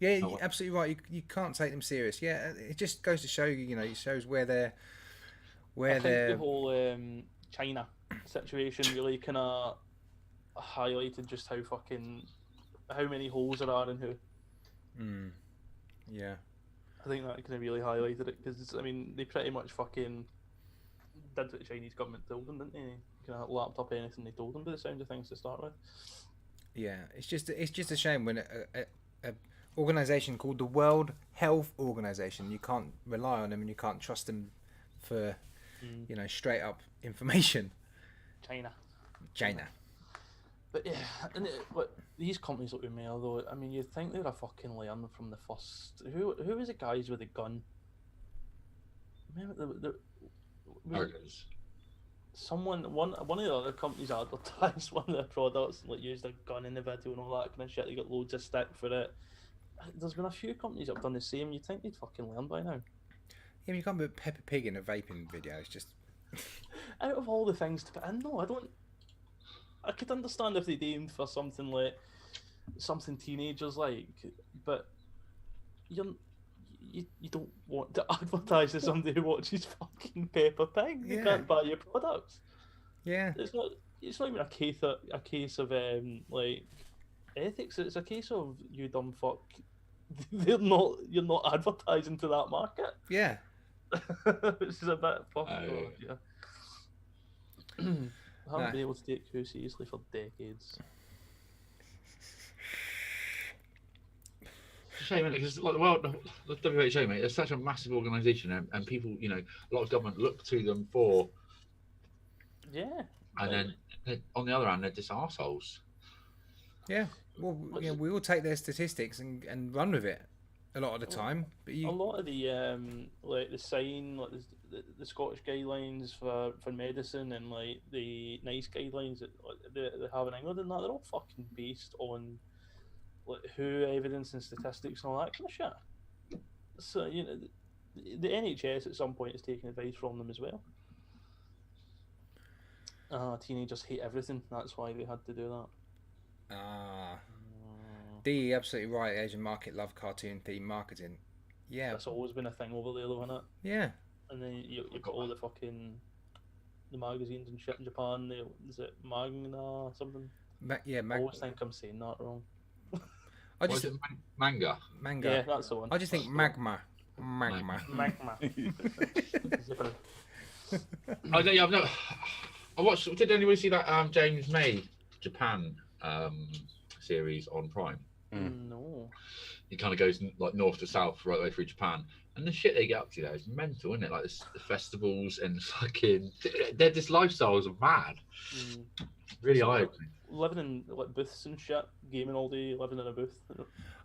A: you're absolutely right. You can't take them serious. Yeah, it just goes to show you, it shows where they're. I think
C: the whole China situation really kind of highlighted just how many holes there are in who.
A: Yeah.
C: I think that kind of really highlighted it because I mean they pretty much fucking did what the Chinese government told them, didn't they? Kind of lapped up anything they told them by the sound of things to start with.
A: Yeah, it's just a shame when a organization called the World Health Organization, you can't rely on them and you can't trust them for straight up information. China. But yeah,
C: but these companies like Umel though, I mean, you'd think they'd have fucking learned from the first. Who was the guys with the gun? Remember one of the other companies advertised one of their products and like used a gun in the video and all that kind of shit. They got loads of stick for it. There's been a few companies that have done the same. You'd think they'd fucking learn by now.
A: Yeah, you can't put Peppa Pig in a vaping video. It's just
C: out of all the things to put in. No, I could understand if they aimed for something like something teenagers like, but you don't want to advertise to somebody who watches fucking Peppa Pig. They can't buy your products. Yeah, it's not even a case of like ethics. It's a case of you dumb fuck. You're not advertising to that market.
A: Yeah,
C: which is a bit fucking yeah. I haven't been able to take who seriously for decades.
E: It's a shame, because like the WHO, mate, they're such a massive organisation, and people, a lot of government look to them for.
C: Yeah.
E: And then on the other hand, they're just arseholes.
A: Yeah. Well, we all take their statistics and run with it a lot of the time. But
C: a lot of the like the sign, like the Scottish guidelines for medicine and like the NICE guidelines that they have in England and that, they're all fucking based on like WHO evidence and statistics and all that kind of shit. So the NHS at some point is taking advice from them as well. Teenagers hate everything. That's why they had to do that.
A: D, absolutely right. Asian market love cartoon theme marketing. Yeah,
C: that's always been a thing over there, though, isn't it?
A: Yeah.
C: And then you've got all the fucking the magazines and shit in Japan. Is it Magna or something? I always think I'm saying that wrong.
E: Manga.
C: Yeah, that's the one.
A: I just think magma.
E: I watched. Did anybody see that James May Japan series on Prime?
C: No.
E: It kind of goes like north to south right the way through Japan, and the shit they get up to there is mental, isn't it? Like the festivals and fucking, they're just lifestyles are mad. Really eye-opening.
C: Living in like booths and shit, gaming all day, living in a booth.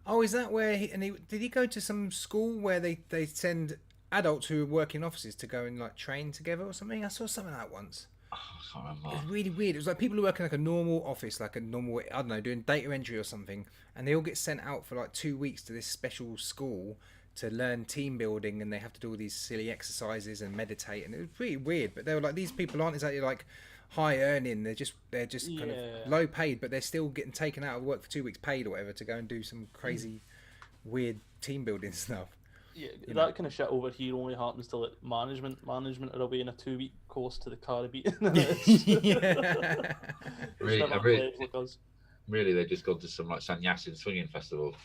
A: Oh, is that where did he go to some school where they send adults who work in offices to go and like train together or something? I saw something like that once.
E: Oh, I can't remember.
A: It was really weird. It was like people who work in like a normal office, like a normal, I don't know, doing data entry or something, and they all get sent out for like 2 weeks to this special school to learn team building, and they have to do all these silly exercises and meditate, and it was pretty weird. But they were like, these people aren't exactly like high earning, they're just kind of low paid, but they're still getting taken out of work for 2 weeks paid or whatever to go and do some crazy weird team building stuff.
C: Yeah, that kind of shit over here only happens to like management are away in a 2 week course to the Caribbean.
E: Really, they've just gone to some like Sanyasin swinging festival.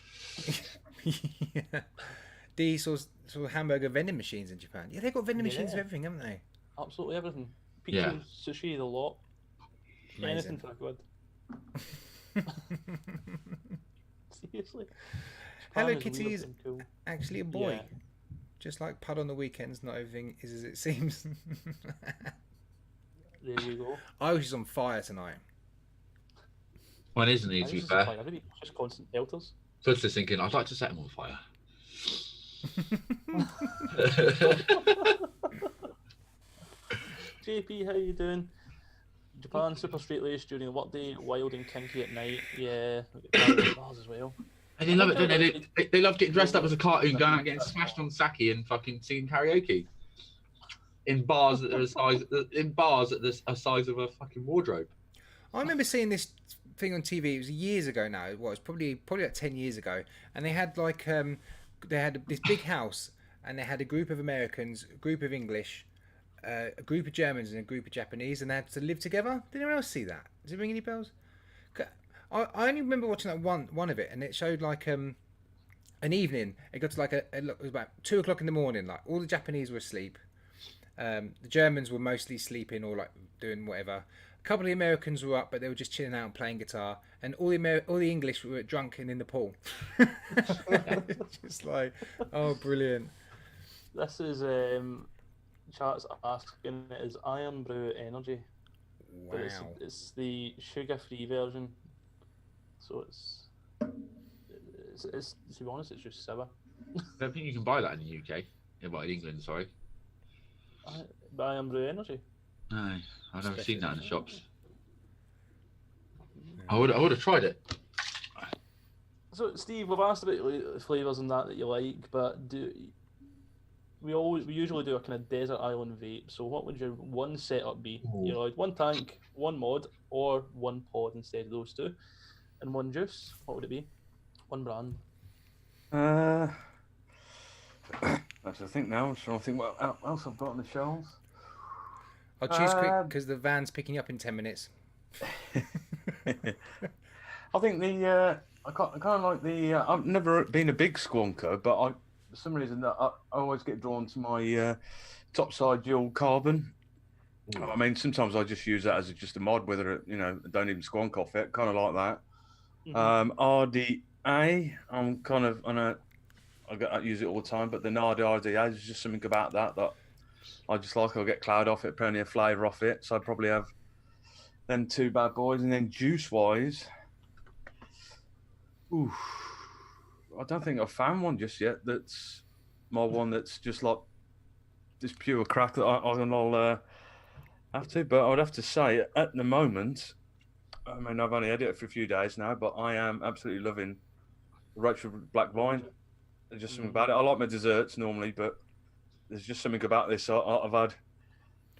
A: Yeah. They saw hamburger vending machines in Japan. Yeah, they've got vending machines for everything, haven't they?
C: Absolutely everything. Pizza, sushi, the lot.
A: Amazing.
C: Anything for good. Seriously.
A: Hello Kitty is actually a boy.
C: Yeah.
A: Just like Pud on the weekends, not everything is as it seems.
C: There you go.
A: I was just on fire tonight.
E: Well, isn't he, to be fair?
C: Just constant pelters.
E: So just thinking, I'd like to set him on fire.
C: JP, how you doing? Japan, super straight laced during the workday, wild and kinky at night. Yeah, bars as well.
E: And they love it, don't they? They love getting dressed up as a cartoon, going out and getting smashed on sake and fucking singing karaoke in bars that are a size of a fucking wardrobe.
A: I remember seeing this thing on TV. It was years ago now. It was probably like 10 years ago, and they had like they had this big house, and they had a group of Americans, a group of English, a group of Germans, and a group of Japanese, and they had to live together. Did anyone else see that? Does it ring any bells? I only remember watching that one of it, and it showed like an evening. It got to like it was about 2 o'clock in the morning. Like all the Japanese were asleep. The Germans were mostly sleeping or like doing whatever. A couple of the Americans were up, but they were just chilling out and playing guitar. And all the English were drunk and in the pool. Just like, oh, brilliant.
C: This is chat's asking, it is Iron Brew Energy.
A: Wow.
C: But it's the sugar-free version. So it's to be honest, it's just sour.
E: I don't think you can buy that in the UK. Yeah, well, in England, sorry.
C: Iron Brew Energy.
E: No, I've never seen that in the shops. I would have tried it.
C: So Steve, we've asked about flavours and that you like, but we usually do a kind of desert island vape. So what would your one setup be? You know, like one tank, one mod, or one pod instead of those two, and one juice. What would it be? One brand.
B: That's the thing now. I'm trying to think what else I've got on the shelves.
A: I'll choose quick because the van's picking up in 10 minutes.
B: I think I kind of like the. I've never been a big squonker, but for some reason I always get drawn to my topside dual carbon. I mean, sometimes I just use that as just a mod, whether I don't even squonk off it, kind of like that. RDA, I'm kind of I use it all the time, but the Nardi RDA is just something about that I just like. I'll get cloud off it, plenty of flavour off it, so I probably have them two bad boys. And then juice-wise, I don't think I've found one just yet that's my one that's just like this pure crack that I'll have to. But I would have to say, at the moment, I mean, I've only had it for a few days now, but I am absolutely loving the Rachel Black Wine. There's just something about it. I like my desserts normally, but there's just something about this I've had,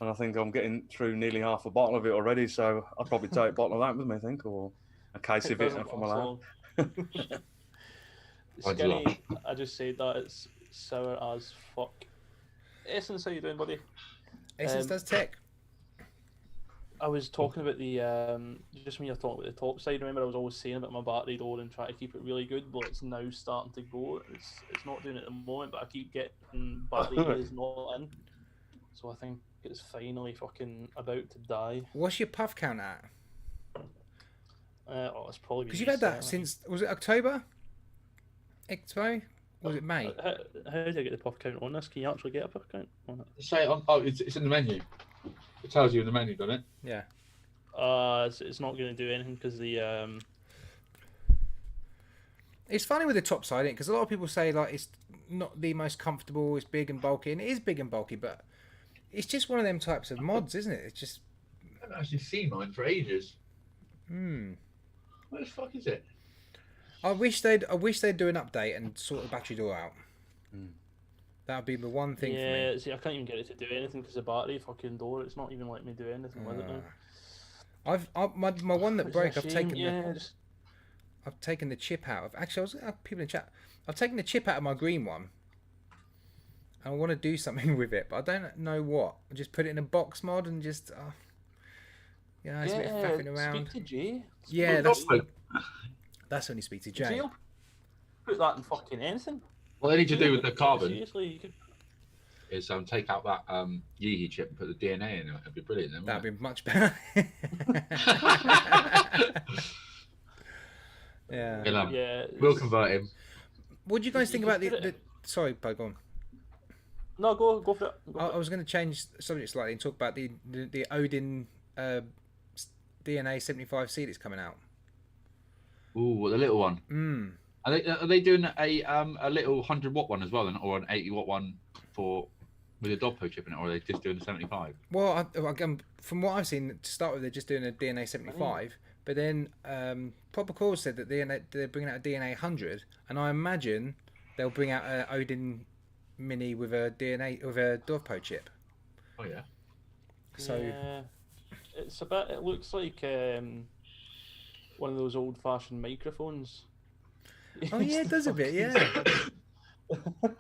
B: and I think I'm getting through nearly half a bottle of it already. So I'll probably take a bottle of that with me, I think, or a case of it if I'm allowed.
C: Skinny, I just said that it's sour as fuck. Essence, how you doing, buddy?
A: Essence does tech.
C: I was talking about the just when you're talking about the top side. Remember, I was always saying about my battery door and trying to keep it really good, but it's now starting to go. It's not doing it at the moment, but I keep getting battery is not in. So I think it's finally fucking about to die.
A: What's your puff count at?
C: It's probably
A: because you've had that since, was it October? Expo? Or was it May?
C: How did I get the puff count on this? Can you actually get a puff count on it?
E: Say it's in the menu. It tells you in the menu, doesn't it?
A: Yeah.
C: It's not going to do anything because the
A: It's funny with the top side, because a lot of people say like it's not the most comfortable. It's big and bulky, and it is big and bulky, but it's just one of them types of mods, isn't it? It's just.
E: I haven't actually seen mine for ages.
A: Hmm.
E: Where the fuck is it?
A: I wish they'd do an update and sort the battery door out. That would be the one thing for me.
C: Yeah, see, I can't even get it to do anything because the battery fucking door. It's not even letting me do anything with it now.
A: My one that broke. I've taken
C: just...
A: I've taken the chip out of. Actually, I was people in chat. I've taken the chip out of my green one. I want to do something with it, but I don't know what. I just put it in a box mod and just. It's a bit faffing around.
C: Speak to Jay.
A: Yeah, that's only speak to Jay.
C: Jay, put that in fucking anything.
E: What they need to do with the carbon
C: Seriously, you could...
E: is take out that Yeehee chip and put the DNA in it. It'd be brilliant. Then,
A: that'd be much better.
C: Yeah.
E: We'll convert him.
A: What do you guys think about the? Sorry, Pud, go on.
C: No, go for it.
A: I was going to change the subject slightly and talk about the Odin DNA 75 seed that's coming out.
E: Ooh, the little one. Are they doing a little 100 watt one as well, or an 80 watt one for with a Doppo chip in it, or are they just doing the 75?
A: Well, from what I've seen, to start with, they're just doing a DNA 75. But then Proper Cause said that they're bringing out a DNA 100, and I imagine they'll bring out an Odin Mini with a Dovpo chip.
E: Oh yeah.
A: So
C: yeah, it's a bit. It looks like one of those old-fashioned microphones.
A: oh yeah, it does a bit, yeah.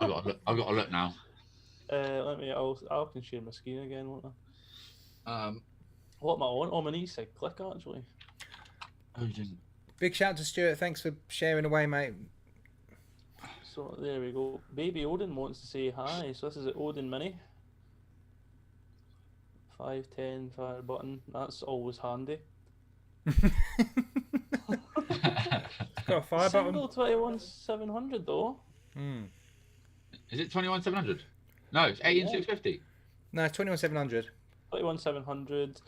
E: I've got to look now.
C: Let me. I can share my screen again, won't I?
E: Um,
C: What am I on? Oh, my knee said click actually.
E: Odin.
A: Big shout out to Stuart. Thanks for sharing away, mate.
C: So there we go. Baby Odin wants to say hi. So this is an Odin Mini. 510 fire button. That's always handy.
A: It's got a fire
C: Single
A: button.
C: 21700 though.
E: Is it 21700? No, it's 18650.
A: No, 21700.
C: 21700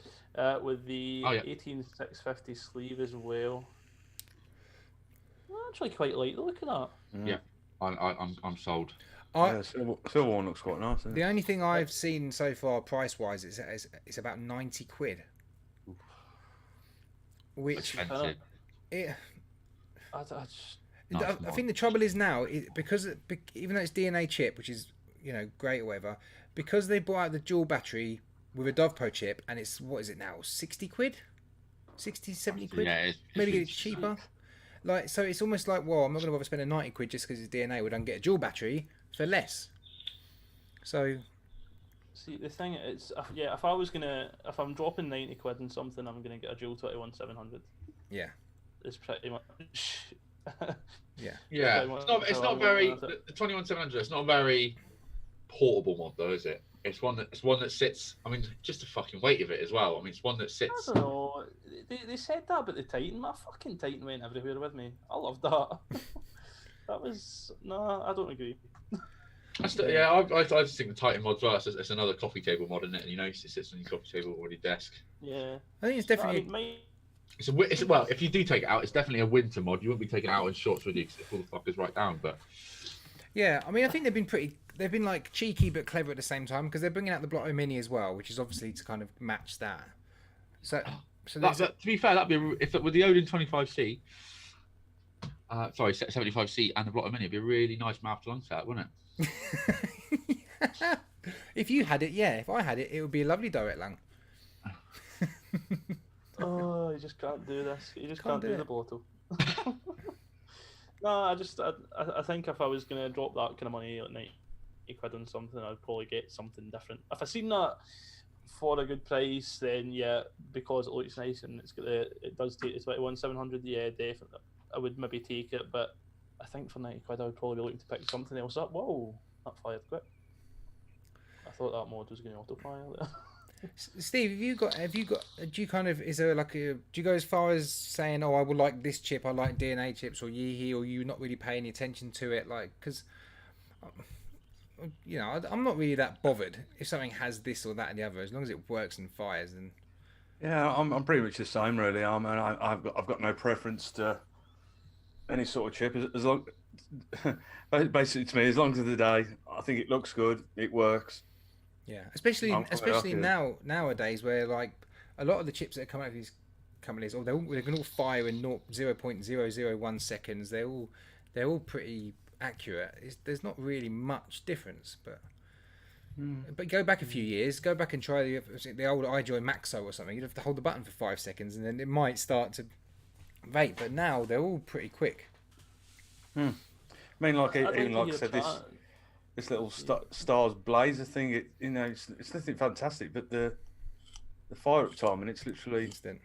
C: with the
E: Oh, yeah.
C: 18650 sleeve as well. I actually quite like the look of that.
E: Yeah. I'm sold.
B: Yeah, silver one looks quite nice. Isn't it?
A: The only thing I've seen so far, price wise, is it's about 90 quid. Which
E: Expensive.
A: it,
C: I just,
A: I think the trouble is now because even though it's DNA chip, which is great or whatever, because they brought out the dual battery with a Dovpo chip, and it's what is it now, 60 quid, 60, 70 quid,
E: Yeah,
A: maybe get it cheaper. Like, so it's almost like, well, I'm not going to bother spending 90 quid just because it's DNA. We don't get a dual battery for less. So,
C: see the thing is, if I'm dropping 90 quid on something, I'm gonna get a dual 21700.
A: yeah,
C: It's pretty much.
A: yeah.
E: Yeah, it's not very the 21700. It's not a very portable mod though, is it? It's one that sits. I mean, just the fucking weight of it as well. I mean, it's one that
C: I
E: sits.
C: don't know. They said that about the Titan. My fucking Titan went everywhere with me. I loved that. That was I don't agree.
E: I just think the Titan mod's well. It's another coffee table mod, isn't it? And it sits on your coffee table or your desk.
C: Yeah.
A: I think it's definitely.
E: Well, if you do take it out, it's definitely a winter mod. You won't be taking it out in shorts with you because it pull the fuckers right down. But
A: Yeah, I mean, I think they've been like cheeky but clever at the same time, because they're bringing out the Blotto Mini as well, which is obviously to kind of match that. So
E: to be fair, that'd be if with the Odin 25C, 75C and the Blotto Mini, it'd be a really nice mouth to lung set, wouldn't it?
A: If you had it, yeah. If I had it, it would be a lovely direct lung.
C: Oh, you just can't do this. You just
A: Can't
C: can't,
A: do
C: do
A: it.
C: the bottle. No, I think if I was gonna drop that kind of money, like 90 quid on something, I'd probably get something different. If I seen that for a good price, then yeah, because it looks nice and it does take the 21700, yeah, definitely, I would maybe take it. But I think for 90 quid, I would probably be looking to pick something else up. Whoa, that fired quick. I thought that mod was going to autofire there.
A: Steve, do you go as far as saying, oh, I would like this chip, I like DNA chips or Yeehee, or you not really pay any attention to it? Like, because, I'm not really that bothered if something has this or that and the other, as long as it works and fires. And
B: Yeah, I'm pretty much the same, really. I've got no preference to any sort of chip as long. Basically, to me, as long as the day, I think it looks good, it works.
A: yeah, especially
B: lucky.
A: nowadays, where like a lot of the chips that come out of these companies, they can all fire in 0.001 seconds. They're all pretty accurate. There's not really much difference, but go back a few years, go back and try the old iJoy Maxo or something. You'd have to hold the button for 5 seconds, and then it might start to vape. But now they're all pretty quick.
B: I mean, like
C: I'd
B: even
C: to
B: like I
C: hear
B: said,
C: chat.
B: this little Stars Blazer thing. It's nothing fantastic, but the fire up time, and it's literally instant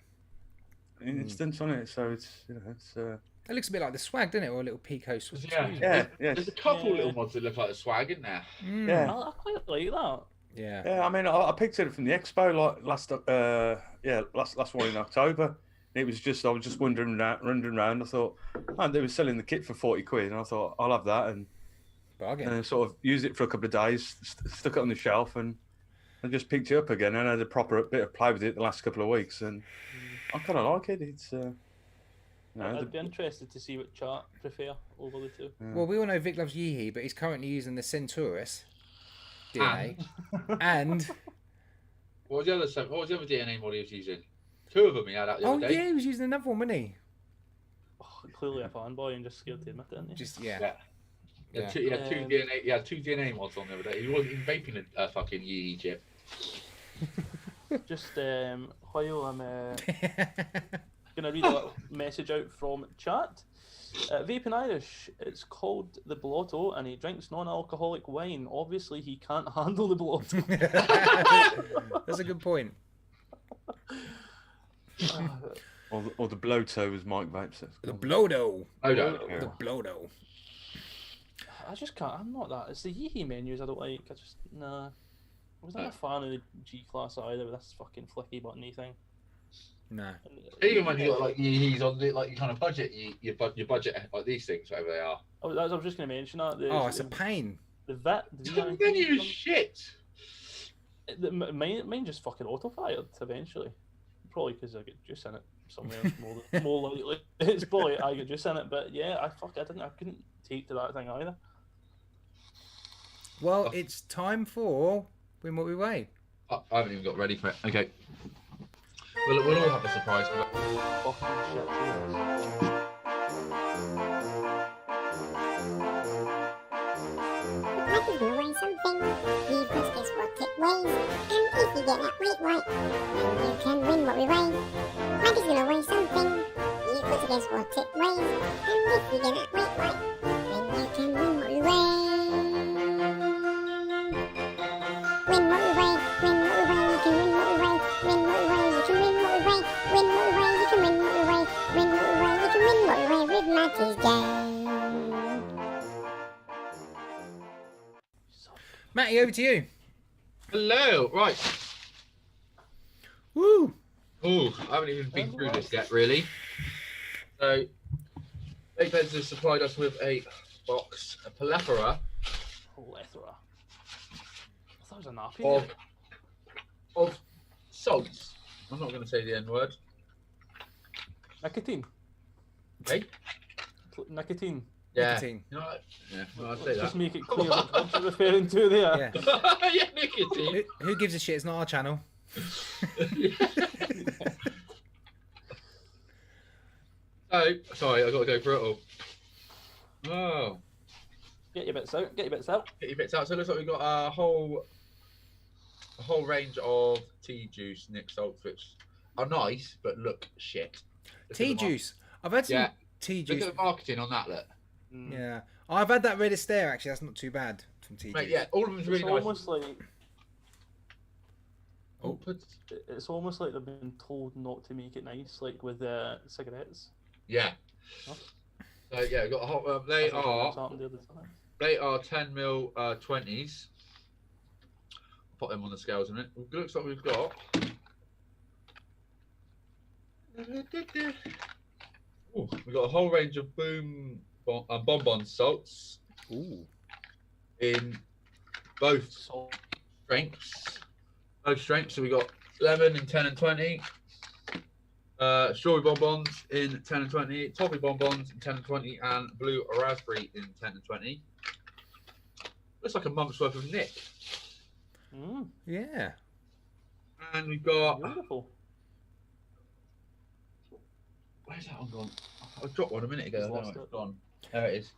B: on it. So it's
A: It looks a bit like the Swag, doesn't it, or a little Pico switch?
B: yeah.
E: There's a couple little mods that look like the Swag, isn't there?
B: Yeah.
C: I quite like that.
A: Yeah.
B: Yeah, I mean, I picked it from the expo like last one in October. It was just I was just wandering around. I thought, they were selling the kit for 40 quid, and I thought I'll have that and
A: Bargain.
B: sort of used it for a couple of days, stuck it on the shelf, and I just picked it up again and had a proper bit of play with it the last couple of weeks, and I kind of like it. It's
C: I'd be interested to see what chat prefer over the two.
A: Well, we all know Vic loves Yeehee, but he's currently using the Centaurus. DNA. And
E: What was the other DNA mod he was using? 2 of them he had out the other day.
A: yeah, he was using another one, wasn't he?
C: Oh, clearly a fanboy and just scared to admit it, didn't he?
A: Just yeah.
E: Yeah. He had two DNA mods on the other day. He wasn't even vaping a fucking Yee chip.
C: Just while I'm gonna read a little message out from chat. Vaping Irish, it's called the Blotto, and he drinks non-alcoholic wine. Obviously, he can't handle the Blotto.
A: That's a good point.
B: Or the Blotto, as Mike Vapes says.
A: The Blodo.
E: Oh no.
A: The Blodo.
C: I just can't. I'm not that. It's the Yee menus I don't like. I just nah. I was not a fan of the G class either with this fucking flicky buttony thing.
A: Nah.
E: Even when you got like Yee's on the like you kind of budget, your budget like these things, whatever they are.
C: I was just going to mention that.
A: It's a pain.
C: The VAT.
E: The menu is shit.
C: Mine just fucking auto-fired eventually. Probably because I get juice in it somewhere more likely. It's probably I get juice in it, but yeah, I couldn't take to that thing either.
A: Well, it's time for Win What We Weigh.
E: I haven't even got ready for it. Okay. We'll all have a surprise.
C: Fucking shit.
F: Mike is gonna weigh something. He must guess what it weighs. And if you get that weight right, then you can win what we weigh. Mike is gonna weigh something. He must guess what it weighs. And if you get that weight right, then you can win what we weigh. Win what we weigh. Win what we weigh. You can win what we weigh. Win what we weigh. You can win what we weigh. Win what we weigh. You can win what we weigh. Win what we weigh. You can win what we weigh with Matty's game.
A: Matty, over to you.
E: Hello. Right.
A: Woo!
E: Oh, I haven't even been through this yet, really. So, Vapes has supplied us with a box, a plethora
C: Plethora. I thought it was a nappy.
E: of salts. I'm not going to say the N word.
C: Nicotine.
E: Hey?
C: Nicotine.
E: Yeah.
A: Nicotine.
E: You know what? Yeah, well, I'd say
C: Let's
E: that.
C: just make it clear what you're referring to there.
A: Yeah.
E: Yeah, nicotine.
A: Who gives a shit? It's not our channel.
E: So, sorry, I've got to go through it all. Oh,
C: Get your bits out. Get your bits out.
E: get your bits out. So it looks like we've got a whole range of tea juice Nick salts, which are nice, but look shit. Look
A: Tea
E: at the mar-
A: juice. I've had some
E: Yeah.
A: tea
E: Look
A: juice.
E: at the marketing on that, look.
C: Mm.
A: Yeah. I've had that red stare actually. That's not too bad from tea
E: Mate,
A: juice.
E: yeah, all of them's really
C: It's
E: nice.
C: almost like
E: Oh, Pud-
C: it's almost like they've been told not to make it nice, like with cigarettes.
E: yeah.
C: Huh?
E: So yeah, we've got a whole,
C: I think that's happened the other time.
E: they are 10mm 20s. Put them on the scales in a minute. It looks like we've got. Ooh, we've got a whole range of bonbon salts
A: Ooh.
E: in both
C: So
E: strengths. Both strengths. So we got lemon in 10 and 20. Strawberry bonbons in 10 and 20. Toffee bonbons in 10 and 20. And blue raspberry in 10 and 20. Looks like a month's worth of Nick.
A: Yeah.
E: And we've got.
C: beautiful.
E: Where's that one gone? I dropped one a minute ago. I
C: He's
E: don't know
C: lost
E: where it's
C: it.
E: gone. There it is.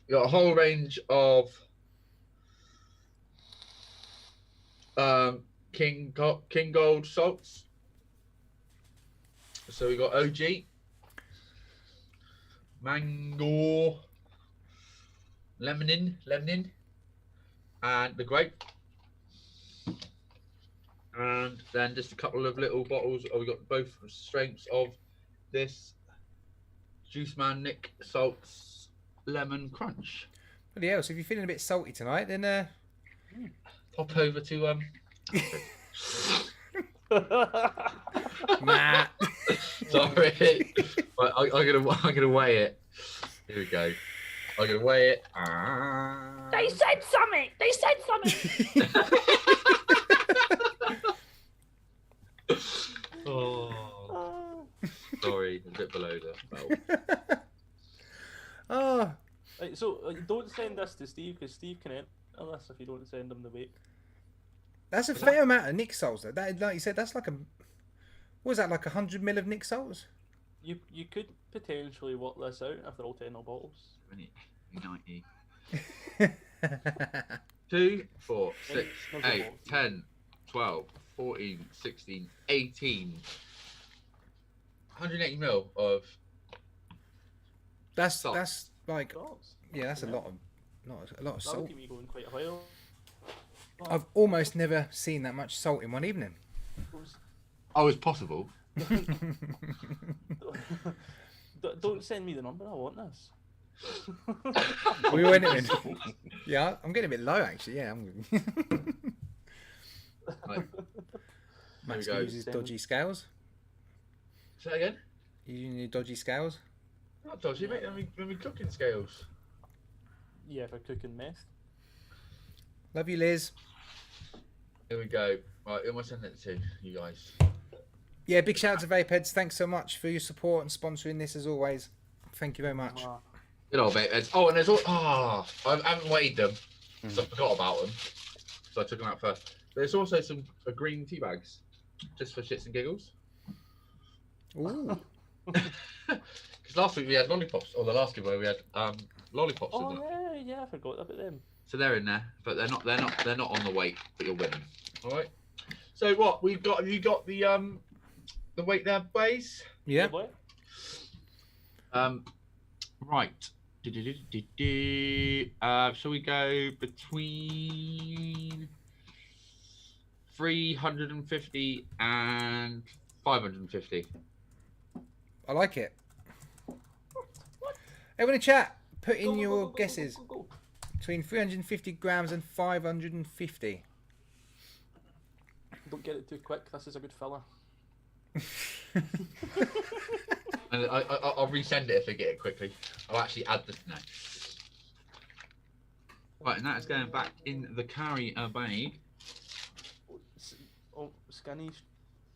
E: We got a whole range of King Gold salts. So we got OG, mango, lemon, and the grape. And then just a couple of little bottles. We got both strengths of this Juice Man Nick Salts Lemon Crunch.
A: But yeah, so if you're feeling a bit salty tonight, then
E: Pop over to
A: Matt.
E: Sorry, I'm gonna weigh it. Here we go. I'm gonna weigh it.
F: They said something! They said something!
E: Oh, sorry, a bit below the belt.
A: Oh,
C: Right, so don't send this to Steve because Steve can enter this if you don't send him the vape.
A: That's a fair amount of Nick Souls though. That, like you said, that's like a. What was that, like 100 mil of Nick Souls?
C: You could potentially work this out if they're all 10 bottles.
E: 90. 2, 4, 6, 8, 10, 12, 14, 16, 18. 180 mil of.
A: That's
E: Salt.
A: that's like
C: Bottles.
A: yeah, that's a lot of
C: That'll
A: salt.
C: keep me going quite a while.
A: I've almost never seen that much salt in one evening.
E: Oh, it's possible.
C: Don't send me the number. I want this.
A: We went in. Yeah, I'm getting a bit low actually. Yeah, I'm.
E: Right.
A: Max
E: There we go.
A: uses dodgy scales.
E: Say that again?
A: You using your dodgy scales?
E: Not dodgy, mate. When we cooking scales.
C: Yeah, for cooking meth.
A: Love you, Liz.
E: Here we go. Right, who am I sending it to? You guys.
A: Yeah, big shout out to Vapeheads. Thanks so much for your support and sponsoring this as always. Thank you very much.
E: Good old Vapes. Oh, and there's all. I haven't weighed them, so I forgot about them. So I took them out first. There's also some green tea bags, just for shits and giggles.
A: Ooh.
E: Because last week we had lollipops, or the last giveaway we had lollipops.
C: Oh
E: in them.
C: yeah, I forgot about them.
E: So they're in there, but they're not on the weight, but you'll win them. All right. So what we've got? Have you got the weight there, Blaze?
A: Yeah.
C: Boy.
E: Right. Shall we go between 350 and 550?
A: I like it. Everyone in chat, put in your guesses.
C: Go.
A: Between 350 grams and 550.
C: Don't get it too quick. This is a good filler.
E: And I'll resend it if I get it quickly. I'll actually add this now. Right, and that is going back in the carry bag.
C: Oh, skinny.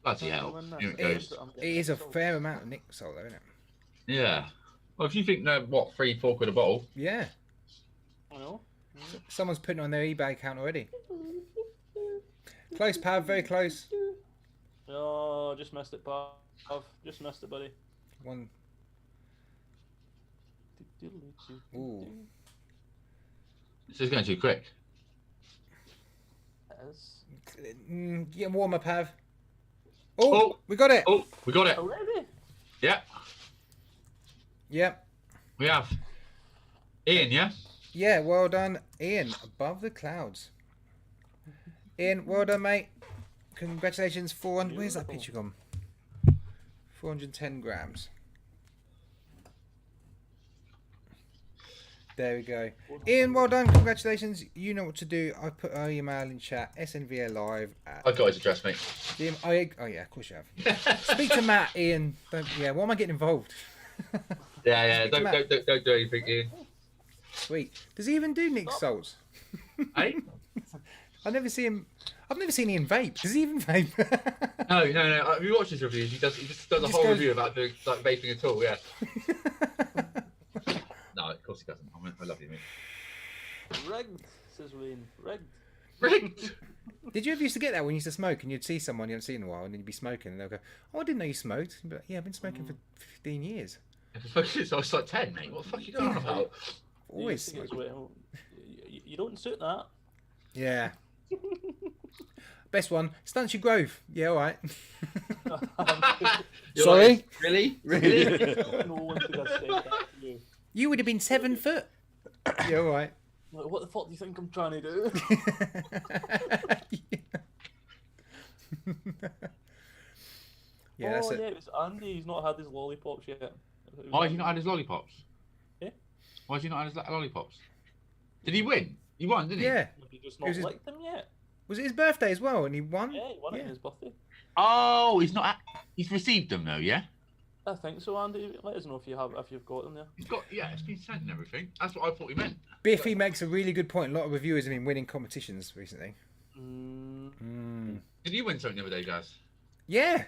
E: Bloody hell. Here it goes.
A: It is a fair amount of Nick Salt, though, isn't it?
E: Yeah. Well, if you think they're, what, 3-4 quid a bottle?
A: Yeah.
C: I know.
A: Someone's putting it on their eBay account already. Close, Pav, very close.
C: Oh, just missed it, Pav. Just missed it, buddy.
A: One. Ooh.
E: This is going too quick.
C: It is.
A: Get warmer, Pav. Oh,
E: Oh.
A: we got it.
E: Oh, we got it.
C: Already?
E: Yeah,
A: Yep.
E: we have. Ian, yeah?
A: Yeah, well done, Ian. Above the clouds. Ian, well done, mate. Congratulations, 400. Where's that picture gone? 410 grams. There we go. Ian, well done. Congratulations. You know what to do. I put our email in chat. SNVA live at
E: I've got his address, mate.
A: oh yeah, of course you have. Speak to Matt, Ian. Yeah, why am I getting involved?
E: Yeah,
A: Speak to Matt.
E: don't do anything, Ian.
A: Sweet. Does he even do Nick Salts?
E: Hey?
A: I've never seen Ian vape. Does he even vape?
E: No. Have you watched his reviews? He just does a
A: Just
E: whole
A: goes-
E: review about doing like vaping at all. Yeah. No, of course he doesn't. I love you, mate.
C: Rigged, says Wayne. Rigged.
E: Rigged.
A: Did you ever used to get that when you used to smoke and you'd see someone you haven't seen in a while and then you'd be smoking and they'll go, "Oh, I didn't know you smoked." You'd be like, "Yeah, I've been smoking for 15 years."
E: So I was like 10, mate. What the fuck are you going on about?
A: Always
C: You think
A: smoking.
C: it's well, you don't suit that.
A: Yeah. Best one, Stanchey Grove. Yeah, all right.
E: You're
A: Sorry?
E: like, really? Really?
C: No one could have said that to you.
A: You would have been 7 foot. Yeah, all right.
C: Like, what the fuck do you think I'm trying to do?
A: Yeah, that's
C: oh,
A: it.
C: yeah, it's Andy. He's not had his lollipops yet.
E: Why has he not had his lollipops?
C: Yeah?
E: Why has he not had his lollipops? Did he win? He won, didn't he?
A: Yeah.
C: Have you just
A: It
C: not
A: was his-
C: liked him yet?
A: Was it his birthday as well and he won?
C: Yeah, he won it
A: Yeah.
C: on his birthday.
E: Oh, he's not. He's received them though, yeah.
C: I think so, Andy. Let us know if you've got them there.
E: He's got. Yeah, it's been sent and everything. That's what I thought he meant.
A: Biffy makes a really good point. A lot of reviewers have been winning competitions recently.
E: Did you win something the other day, guys?
A: Yeah.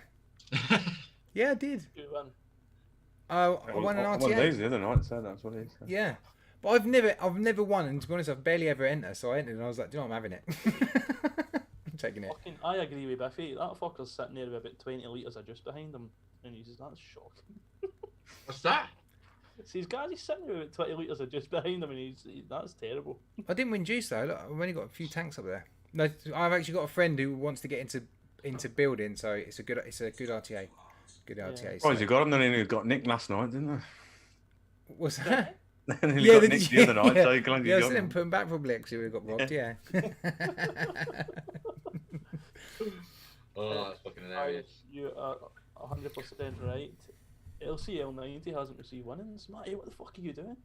A: Yeah, I did.
C: Good one.
A: I won an
B: I won
A: RTA.
B: these the other night, so that's what it is.
A: Yeah. But I've never won, and to be honest, I've barely ever entered. So I entered, and I was like, do you know what, I'm having it. I'm taking it.
C: Fucking, I agree with Biffy. That fucker's sitting there with about 20 litres of juice behind him, and he's that's shocking.
E: What's that?
C: See, he's sitting there with about 20 litres of juice behind him, and that's terrible.
A: I didn't win juice though. Look, I've only got a few tanks up there. No, I've actually got a friend who wants to get into building, so it's a good RTA. Good RTA.
B: Surprised you got him. Then he got nicked last night, didn't
A: What's that?
B: they? He got nicked the other night, so glad you
A: I
B: got
A: didn't
B: him.
A: put him back probably because he would have got robbed. Yeah.
E: Oh, that's fucking hilarious.
C: You are 100% right. LCL90 hasn't received winnings. Matty, what the fuck are you doing?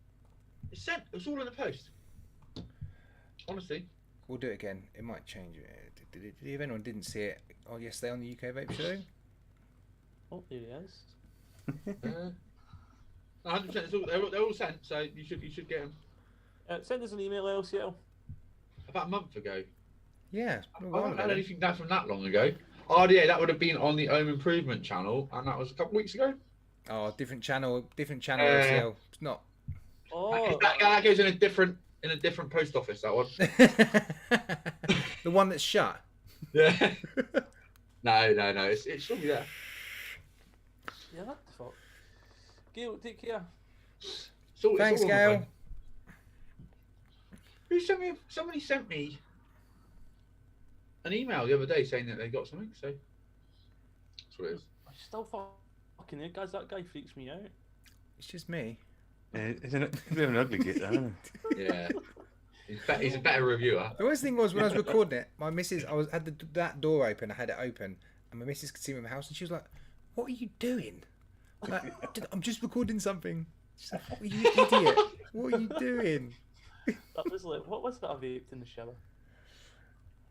E: It's sent. It was all in the post. Honestly.
A: We'll do it again. It might change it. If anyone didn't see it yesterday on the UK Vape Show.
C: Oh, there he is.
E: 100%. They're all sent, so you should get them.
C: Send us an email, LCL.
E: About a month ago.
A: Yeah.
E: I haven't had anything down from that long ago. RDA, that would have been on the Home Improvement channel, and that was a couple of weeks ago.
A: Oh, different channel LCL. It's not.
C: Oh,
E: That goes in a different post office. That one.
A: The one that's shut.
E: Yeah. No. It should be there.
C: yeah, what the fuck? Gail, take care.
A: Thanks, Gail.
E: Somebody sent me an email the other day saying that they got something. So that's what it is.
C: I still fucking there, guys. That guy freaks me out.
A: It's just me.
B: Yeah, he's a bit of an ugly git, though, isn't he?
E: Yeah. He's a better reviewer.
A: The worst thing was when I was recording it, my missus, had that door open, I had it open, and my missus could see me in my house, and she was like, "What are you doing?" Like, I'm just recording something. She's like, "What are you idiot? What are you doing?"
C: That was like, what was that I vaped in the shower?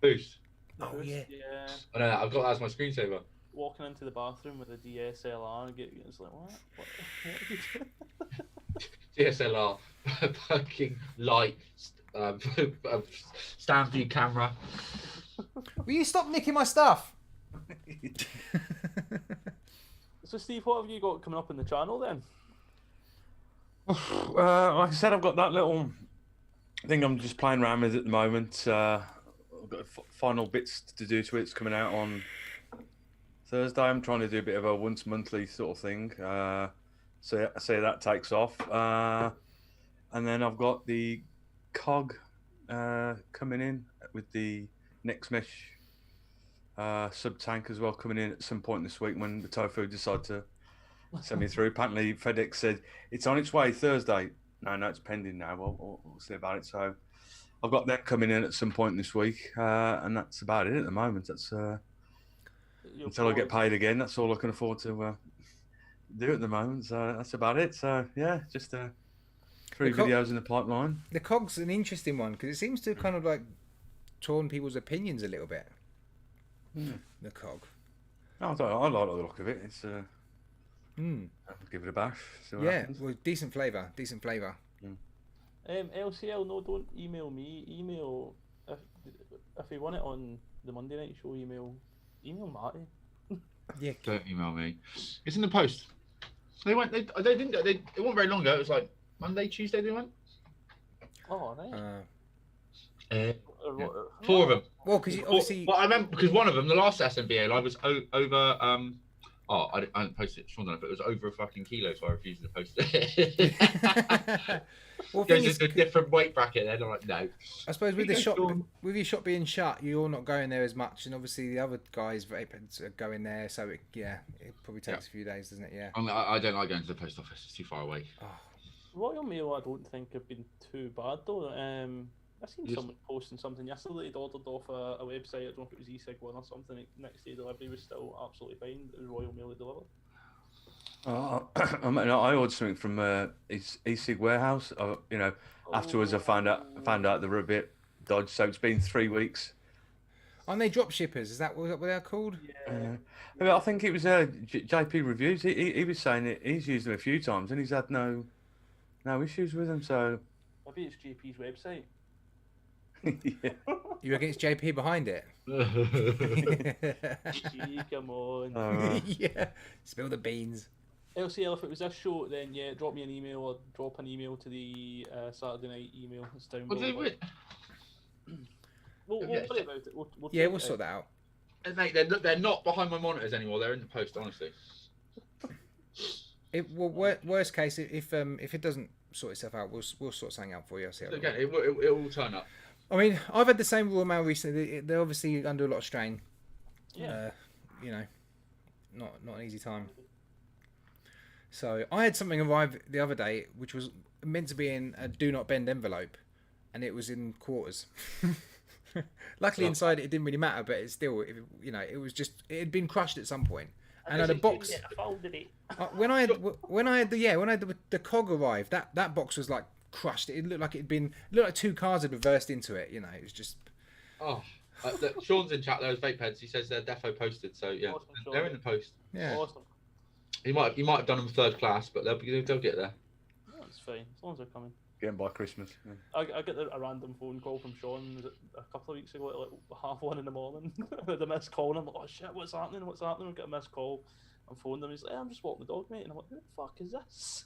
E: Boost.
A: Oh yeah.
C: Yeah.
E: I know. I've got that as my screensaver.
C: Walking into the bathroom with a DSLR and it's like, what are you doing?
E: DSLR, fucking light, stand view camera.
A: Will you stop nicking my stuff?
C: So Steve, what have you got coming up in the channel then?
B: Like I said, I've got that little thing I'm just playing around with at the moment. I've got final bits to do to it. It's coming out on Thursday. I'm trying to do a bit of a once monthly sort of thing. So I say that takes off. And then I've got the cog coming in with the Next Mesh sub tank as well coming in at some point this week when the Tofu decide to send me through. Apparently FedEx said it's on its way Thursday. No, it's pending now. We'll see about it. So I've got them coming in at some point this week, and that's about it at the moment. That's until I get paid again. That's all I can afford to do at the moment. So that's about it. So yeah, just 3 videos in the pipeline.
A: The cog's an interesting one because it seems to kind of like torn people's opinions a little bit. The cog.
B: I like the look of it. It's I'll give it a bash. See what happens.
A: Well, decent flavour.
C: LCL, no, don't email me. Email if you want it on the Monday night show. Email Marty.
A: Yeah.
E: Don't email me. It's in the post. They it wasn't very long ago. It was like Monday, Tuesday. They went.
C: Oh, right.
E: 4 of them.
A: Well, because obviously.
E: Well, I remember because one of them, the last SNBA live was over. I didn't post it. Sean, but it was over a fucking kilo, so I refused to post it.
A: Well,
E: There's just a different weight bracket. Then I'm like, no.
A: I suppose with your shop being shut, you're not going there as much, and obviously the other guys vapers are going there, so it probably takes a few days, doesn't it? Yeah.
E: I don't like going to the post office. It's too far away.
A: Oh.
C: Royal Mail, I don't think have been too bad though. I seen someone posting something yesterday. They'd ordered off a website. I don't know if it was eSig1 or something. Next day delivery was still absolutely fine. It was Royal Mail that delivered.
B: I ordered something from eSig warehouse. Afterwards I found out they were a bit dodgy. So it's been 3 weeks.
A: Aren't they drop shippers? Is that what they're called?
C: Yeah.
B: I think it was JP Reviews. He was saying it. He's used them a few times and he's had no issues with them. So
C: maybe it's JP's website.
B: yeah.
A: You're against JP behind it?
C: Gee, come on.
B: Right.
A: Yeah. Spill the beans.
C: LCL, if it was this show, then yeah, drop me an email or drop an email to the Saturday night email. It's down
E: Well,
C: below. We'll
E: Yeah,
C: worry about it. We'll
A: Yeah,
C: take
A: we'll
C: it
A: sort
C: out.
A: that out.
E: Mate, they're not behind my monitors anymore. They're in the post, honestly.
A: Worst case, if it doesn't sort itself out, we'll sort something out for you. I'll see how
E: Again, it will turn up.
A: I mean, I've had the same raw mail recently. They're obviously under a lot of strain.
C: Yeah.
A: You know, not an easy time. So I had something arrive the other day, which was meant to be in a do not bend envelope, and it was in quarters. Luckily, inside it didn't really matter, but it's still, it was just, it had been crushed at some point. And the box. When I had the cog arrive, that box was like crushed. It looked like it looked like 2 cars had reversed into it. It was just.
E: Oh, look, Sean's in chat. Those vape heads. He says they're defo posted. So yeah,
C: Awesome,
E: they're in the post.
A: Yeah.
C: Awesome.
E: He might have done them 3rd class, but they'll get there.
C: Yeah, it's fine as long as they're coming.
B: Getting by Christmas. Yeah.
C: I get a random phone call from Sean a couple of weeks ago at like 1:30 in the morning. I had a missed call, and I'm like, oh shit, what's happening? I get a missed call. I phoned him. He's like, hey, I'm just walking the dog, mate. And I'm like, who the fuck is this?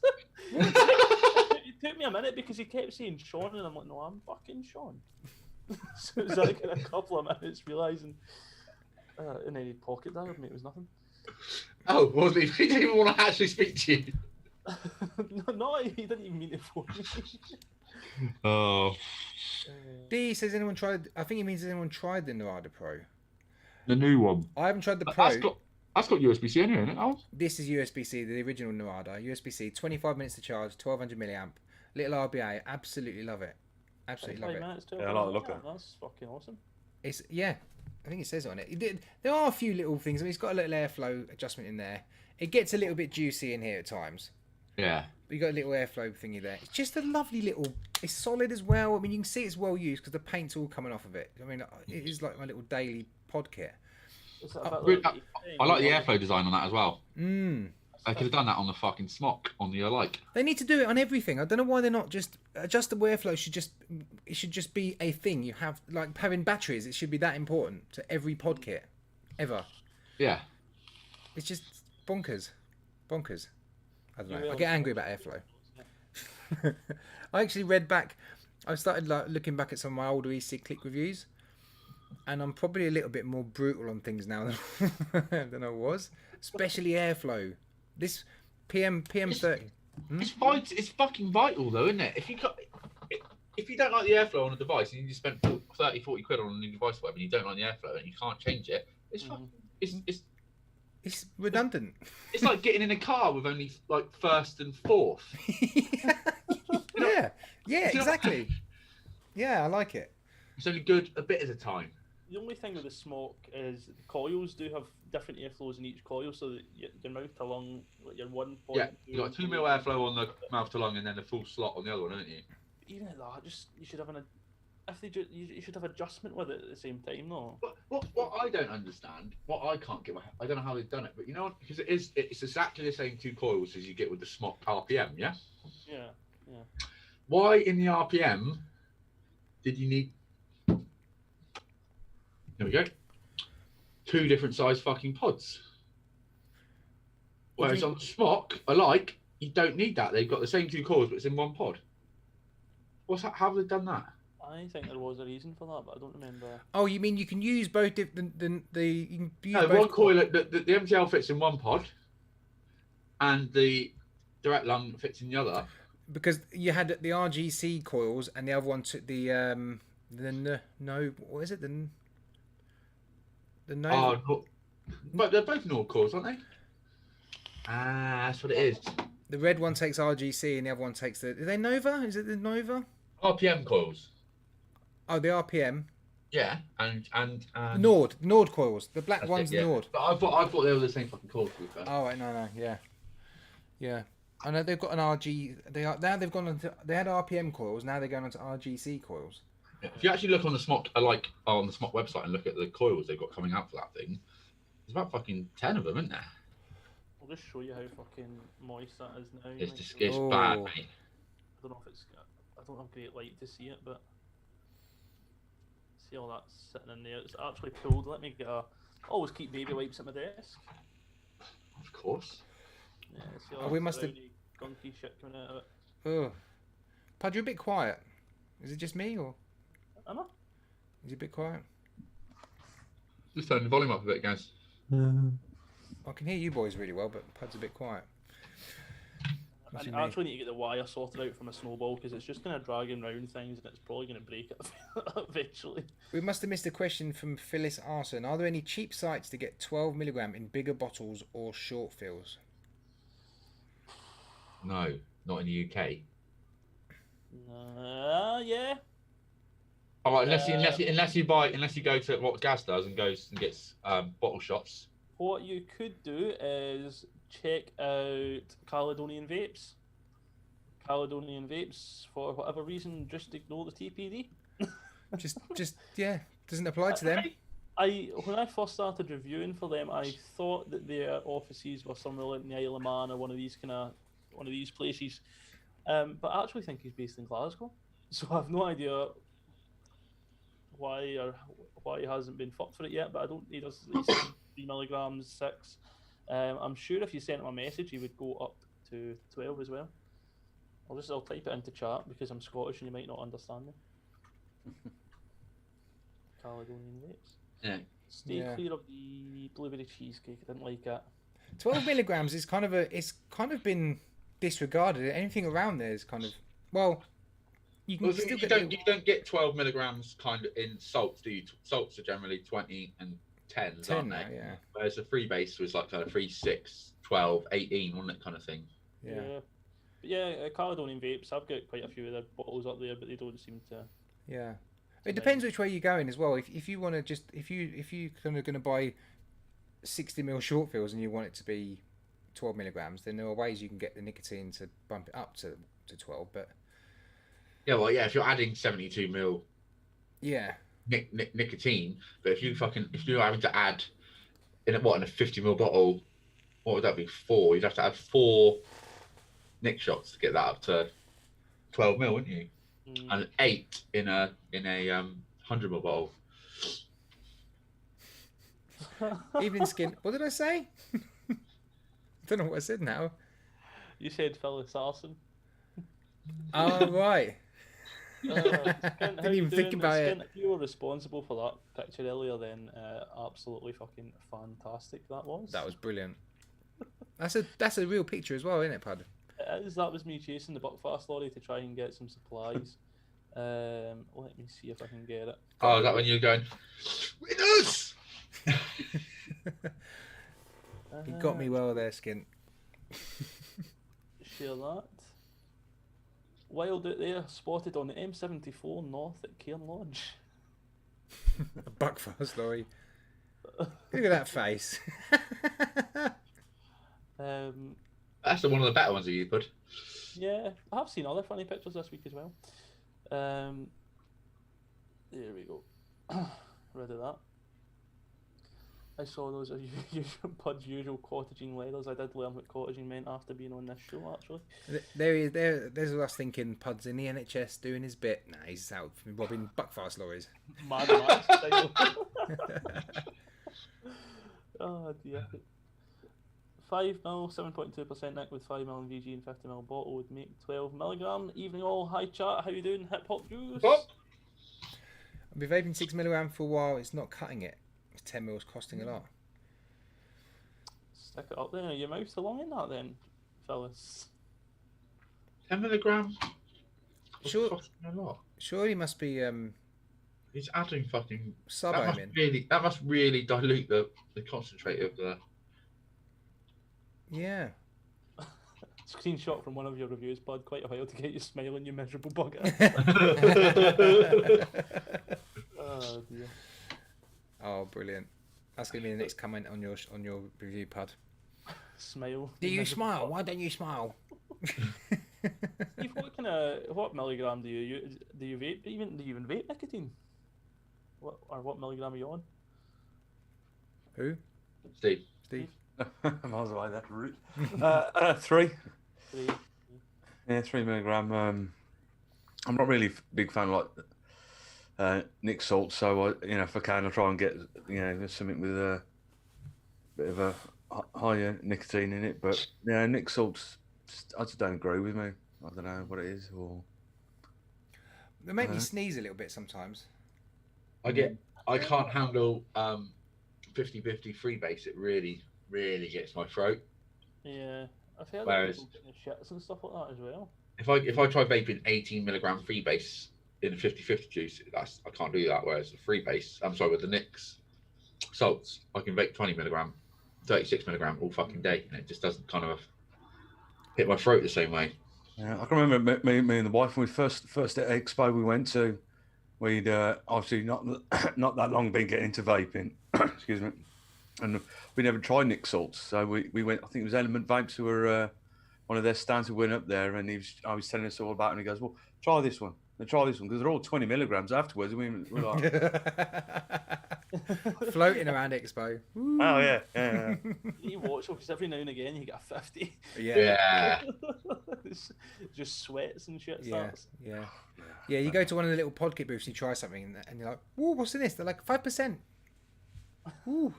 C: It took me a minute because he kept saying Sean, and I'm like, no, I'm fucking Sean. So it was like in a couple of minutes realising, and then he pocket dialed me. It was nothing.
E: Oh, well, he didn't even want to actually speak to you.
C: No, he didn't even mean to phone me.
E: Oh.
A: D says anyone tried? I think he means has anyone tried the Narada Pro?
D: The new one.
A: I haven't tried the Pro.
D: That's got USB-C in it, isn't it?
A: This is USB-C, the original Narada. USB-C, 25 minutes to charge, 1200 milliamp, little RBA. Absolutely love it. Absolutely love it.
B: Yeah, I like the look of it.
C: That's fucking awesome.
A: I think it says it on it. There are a few little things. I mean, it's got a little airflow adjustment in there. It gets a little bit juicy in here at times.
E: Yeah.
A: But you got a little airflow thingy there. It's just a lovely little. It's solid as well. I mean, you can see it's well used because the paint's all coming off of it. I mean, it is like my little daily pod kit.
E: I like the airflow design on that as well. They could have done that on the fucking smock on the like.
A: They need to do it on everything. I don't know why they're not just adjustable airflow. It should just be a thing. You have like having batteries. It should be that important to every pod kit, ever.
E: Yeah.
A: It's just bonkers. I don't know. I get angry about airflow. I actually read back. I started looking back at some of my older EC Click reviews, and I'm probably a little bit more brutal on things now than I was, especially airflow. This PM30.
E: It's fucking vital though, isn't it? If you don't like the airflow on a device and you just spent 30, 40 quid on a new device, whatever, and you don't like the airflow and you can't change it,
A: It's redundant.
E: It's like getting in a car with only like 1st and 4th.
A: Yeah, exactly. Yeah, I like it.
E: It's only good a bit at a time.
C: The only thing with the smoke is the coils do have different airflows in each coil, so that your mouth to lung, like your 1.2.
E: Yeah, you got 2 mil airflow on the mouth to lung and then a full slot on the other one, haven't you?
C: Even at that, you should have you should have adjustment with it at the same time, though.
E: What I don't understand, what I can't get my, I don't know how they've done it, but you know what? Because it's exactly the same 2 coils as you get with the smock RPM, yeah?
C: Yeah.
E: Why in the RPM did you need? There we go. 2 different size fucking pods. Whereas on the smock, you don't need that. They've got the same 2 cores, but it's in 1 pod. How have they done that?
C: I think there was a reason for that, but I don't remember.
A: Oh, you mean you can use both you can use
E: no,
A: both
E: 1 coil. The MTL fits in 1 pod, and the direct lung fits in the other.
A: Because you had the RGC coils, and the other one took what is it? The Nova.
E: Oh, but they're both Nord cores, aren't they? Ah, that's what it is.
A: The red one takes RGC, and the other one takes the. Are they Nova? Is it the Nova?
E: RPM coils.
A: Oh, the RPM.
E: Yeah, and
A: Nord coils. The black one's
E: yeah.
A: Nord.
E: But I thought they were the same fucking coils. To be fair.
A: Oh, right, no, yeah. I know they've got an RG. Now they've gone onto. They had RPM coils. Now they're going onto RGC coils.
E: Yeah. If you actually look on the Smock, on the Smock website and look at the coils they've got coming out for that thing, there's about fucking 10 of them, isn't there?
C: I'll just show you how fucking moist that is now.
E: It's bad, mate.
C: I don't know if it's. I don't have great light to see it, but see all that sitting in there. It's actually pulled. Let me get a. Always keep baby wipes at my desk.
E: Of course.
C: Yeah, see
A: Oh, we must have-
C: gunky shit coming out of it.
A: Oh, Pud, you're a bit quiet. Is it just me, or
C: Am I?
A: is it a bit quiet?
E: Just turn the volume up a bit, guys.
A: I can hear you boys really well, but Pud's a bit quiet. Must be
C: I
A: me.
C: actually need to get the wire sorted out from a snowball because it's just kind of dragging round things and it's probably going to break it eventually.
A: We must have missed a question from Phyllis Arson. Are there any cheap sites to get 12 milligram in bigger bottles or short fills?
E: No, not in the UK.
C: Yeah.
E: All right, unless you go to what Gaz does and goes and gets bottle shots.
C: What you could do is check out Caledonian Vapes. Caledonian Vapes, for whatever reason, just ignore the TPD.
A: just yeah, doesn't apply to them.
C: When I first started reviewing for them, I thought that their offices were somewhere like in the Isle of Man or one of these places. But I actually think he's based in Glasgow, so I have no idea why he hasn't been fucked for it yet. But I don't. He does 3 milligrams, 6. I'm sure if you sent him a message, he would go up to 12 as well. I'll type it into chat because I'm Scottish and you might not understand me. Caledonian Vapes.
E: Yeah.
C: Stay clear of the blueberry cheesecake. I didn't like it.
A: 12 milligrams is it's kind of been disregarded. Anything around there is kind of, well, you can still get.
E: You don't get 12 milligrams kind of in salts, do you? Salts are generally 20 and 10s,
A: 10
E: aren't
A: now,
E: they?
A: yeah.
E: Whereas the free base was like 3, 6, 12, 18, wasn't it, kind of thing?
A: Yeah.
C: But yeah, Caledonian Vapes. I've got quite a few of their bottles up there, but they don't seem to.
A: Yeah. It depends which way you're going as well. If you want to if you kind of going to buy 60ml short fills and you want it to be 12 milligrams, then there are ways you can get the nicotine to bump it up to 12. But
E: yeah, well, yeah, if you're adding 72 mil,
A: yeah,
E: nicotine, but if you're having to add in a 50 ml bottle, what would that be? 4. You'd have to add 4 nick shots to get that up to 12 mil, wouldn't you? And 8 in a 100 ml bottle.
A: Evening Skin. What did I say? I don't know what I said now.
C: You said Phyllis Arson.
A: Oh right.
C: Didn't
A: even think about it.
C: If you were responsible for that picture earlier, then absolutely fucking fantastic that was.
A: That was brilliant. That's a real picture as well, isn't it, Pud?
C: It is. That was me chasing the Buckfast lorry to try and get some supplies. Let me see if I can get it.
E: Oh, is that when you're going, winners?
A: You got me well there, Skin.
C: Share that. Wild out there, spotted on the M74 north at Cairn Lodge.
A: A Buckfast lorry. Look at that face.
E: That's one of the better ones that you put.
C: Yeah, I have seen other funny pictures this week as well. There we go. Rid of that. I saw those as Pud's usual cottaging leathers. I did learn what cottaging meant after being on this show, actually.
A: There's us thinking Pud's in the NHS doing his bit. Nah, he's out robbing Buckfast lorries.
C: Mad Max style. Oh dear. 5ml, 7.2% Nick with 5ml in VG and 50ml bottle would make 12 milligram. Evening all, hi chat, how you doing? Hip hop juice.
A: I've been vaping 6 milligram for a while. It's not cutting it. 10 mils costing a lot.
C: Stick it up there. Your mouth's along in that then, Phyllis.
E: 10 milligram?
A: Sure.
E: A lot.
A: Surely he must be
E: He's adding fucking
A: sub-ohm in.
E: That must really dilute the concentrate of the.
A: Yeah.
C: Screenshot from one of your reviews, Bud. Quite a while to get you smiling, you miserable bugger. Oh dear.
A: Oh, brilliant. That's going to be the next comment on your review, Pud.
C: Smile.
A: Do you smile? Why don't you smile?
C: Steve, what milligram do you vape? Do you even vape nicotine? What milligram are you on?
A: Who?
E: Steve.
B: Miles away that route. 3.
C: 3.
B: Yeah, 3 milligram. I'm not really a big fan of like Nick Salt, so if I can, I try and get something with a bit of a higher nicotine in it, but yeah, Nick salts. I just don't agree with me. I don't know what it is, or
A: They make me sneeze a little bit sometimes.
E: I can't handle 50-50 freebase. It really gets my throat.
C: Yeah, I've heard
E: Whereas-
C: people getting shits and stuff like that as well.
E: If I try vaping 18 milligram freebase in 50-50 juice, I can't do that. Whereas the freebase, I'm sorry, with the Nicks salts, I can vape 20 milligram, 36 milligram all fucking day, and it just doesn't kind of hit my throat the same way.
B: yeah, I can remember me and the wife when we first expo we went to. We'd obviously not that long been getting into vaping, excuse me, and we never tried Nick salts. So we went. I think it was Element Vapes who were one of their stands. We went up there, and I was telling us all about it, and he goes, "Well, try this one. And try this one because they're all 20 milligrams afterwards." I mean, we're like,
A: Floating around Expo.
B: oh yeah.
C: You watch because every now and again you get a 50.
A: Yeah.
C: It's just sweats and shit
A: Yeah,
C: starts.
A: yeah. You go to one of the little podkit booths, you try something, and you're like, "Ooh, what's in this?" They're like 5%. Ooh.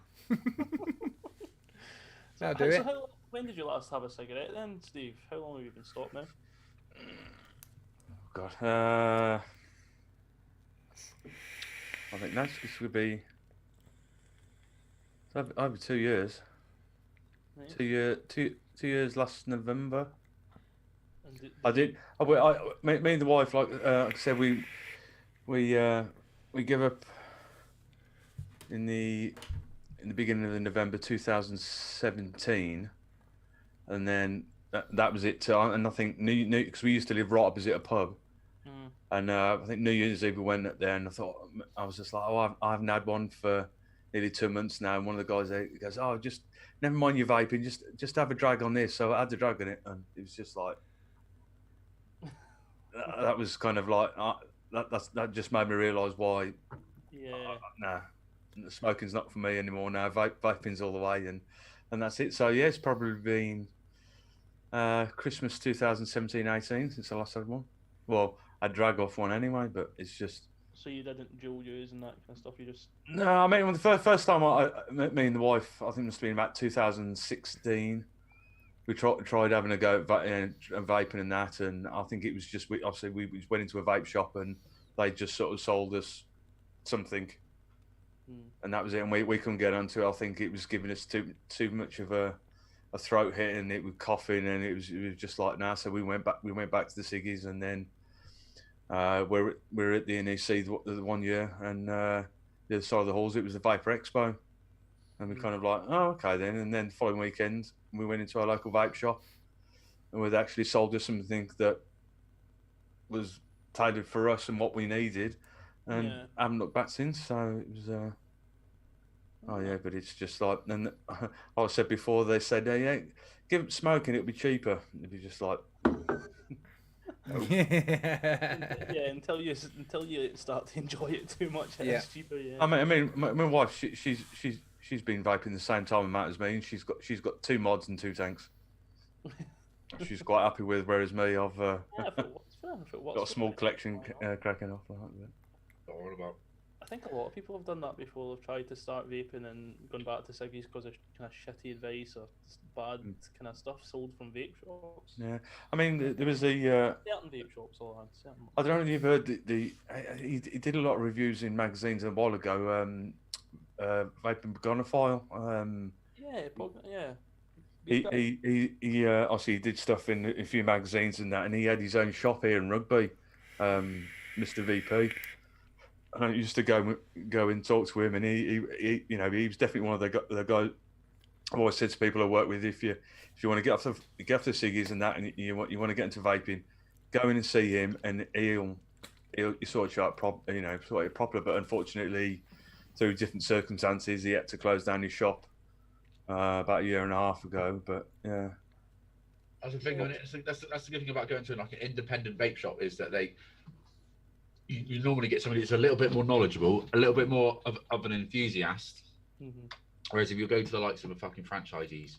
A: That'll do it.
C: When did you last have a cigarette then, Steve? How long have you been stopped now?
B: God, I think this would be over 2 years.
C: Right.
B: 2 years last November.
C: And
B: I did. Me and the wife, like I said, we give up in the beginning of November 2017, and then that was it. And I think because we used to live right opposite a pub, and I think New Year's Eve we went up there, and I was just like, oh, I haven't had one for nearly 2 months now. And one of the guys there goes, oh, just never mind your vaping, just have a drag on this. So I had the drag on it, and it was just like. That was kind of like that just made me realise why.
C: Yeah.
B: Nah, smoking's not for me anymore. Now vaping's all the way, and that's it. So yeah, it's probably been Christmas 2017-18 since I last had one. Well, I drag off one anyway, but it's just.
C: So you didn't dual use and that kind of stuff. You just.
B: No, I mean the first time me and the wife, I think it must have been about 2016. We tried having a go at vaping and that, and I think it was just we went into a vape shop and they just sort of sold us something, and that was it. And we couldn't get onto it. I think it was giving us too much of a throat hit, and it was coughing, and it was just like nah. So we went back to the ciggies, and then we're at the NEC the 1 year, and the other side of the halls it was the Vapor Expo. And we kind of like, oh, okay then. And then the following weekend, we went into our local vape shop and they'd actually sold us something that was tailored for us and what we needed. And I haven't looked back since. So it was, oh yeah, but it's just like, and like I said before, they said, yeah, give up smoking, it'll be cheaper. It'd be just like,
C: Yeah, until you start to enjoy it too much, it's cheaper. Yeah.
B: I mean, my wife, she's been vaping the same time amount as me, and she's got 2 mods and 2 tanks. She's quite happy with, whereas me, I've got a small collection cracking off like that.
E: All about.
C: I think a lot of people have done that before. They've tried to start vaping and gone back to ciggies because of kind of shitty advice or bad kind of stuff sold from vape shops.
B: Yeah, I mean, there was a
C: certain vape shops.
B: I don't know if you've heard he did a lot of reviews in magazines a while ago. Vaping Begonophile. He obviously did stuff in a few magazines and that, and he had his own shop here in Rugby, Mr. VP. And I used to go and talk to him, and he was definitely one of the guys. I've always said to people I work with, if you want to get off the ciggies and that, and you want to get into vaping, go in and see him, and he'll sort of shut proper. But unfortunately, through different circumstances, he had to close down his shop about a year and a half ago. But yeah,
E: that's the thing. That's the good thing about going to like an independent vape shop is that you normally get somebody that's a little bit more knowledgeable, a little bit more of an enthusiast. Whereas if you go to the likes of a fucking franchisees,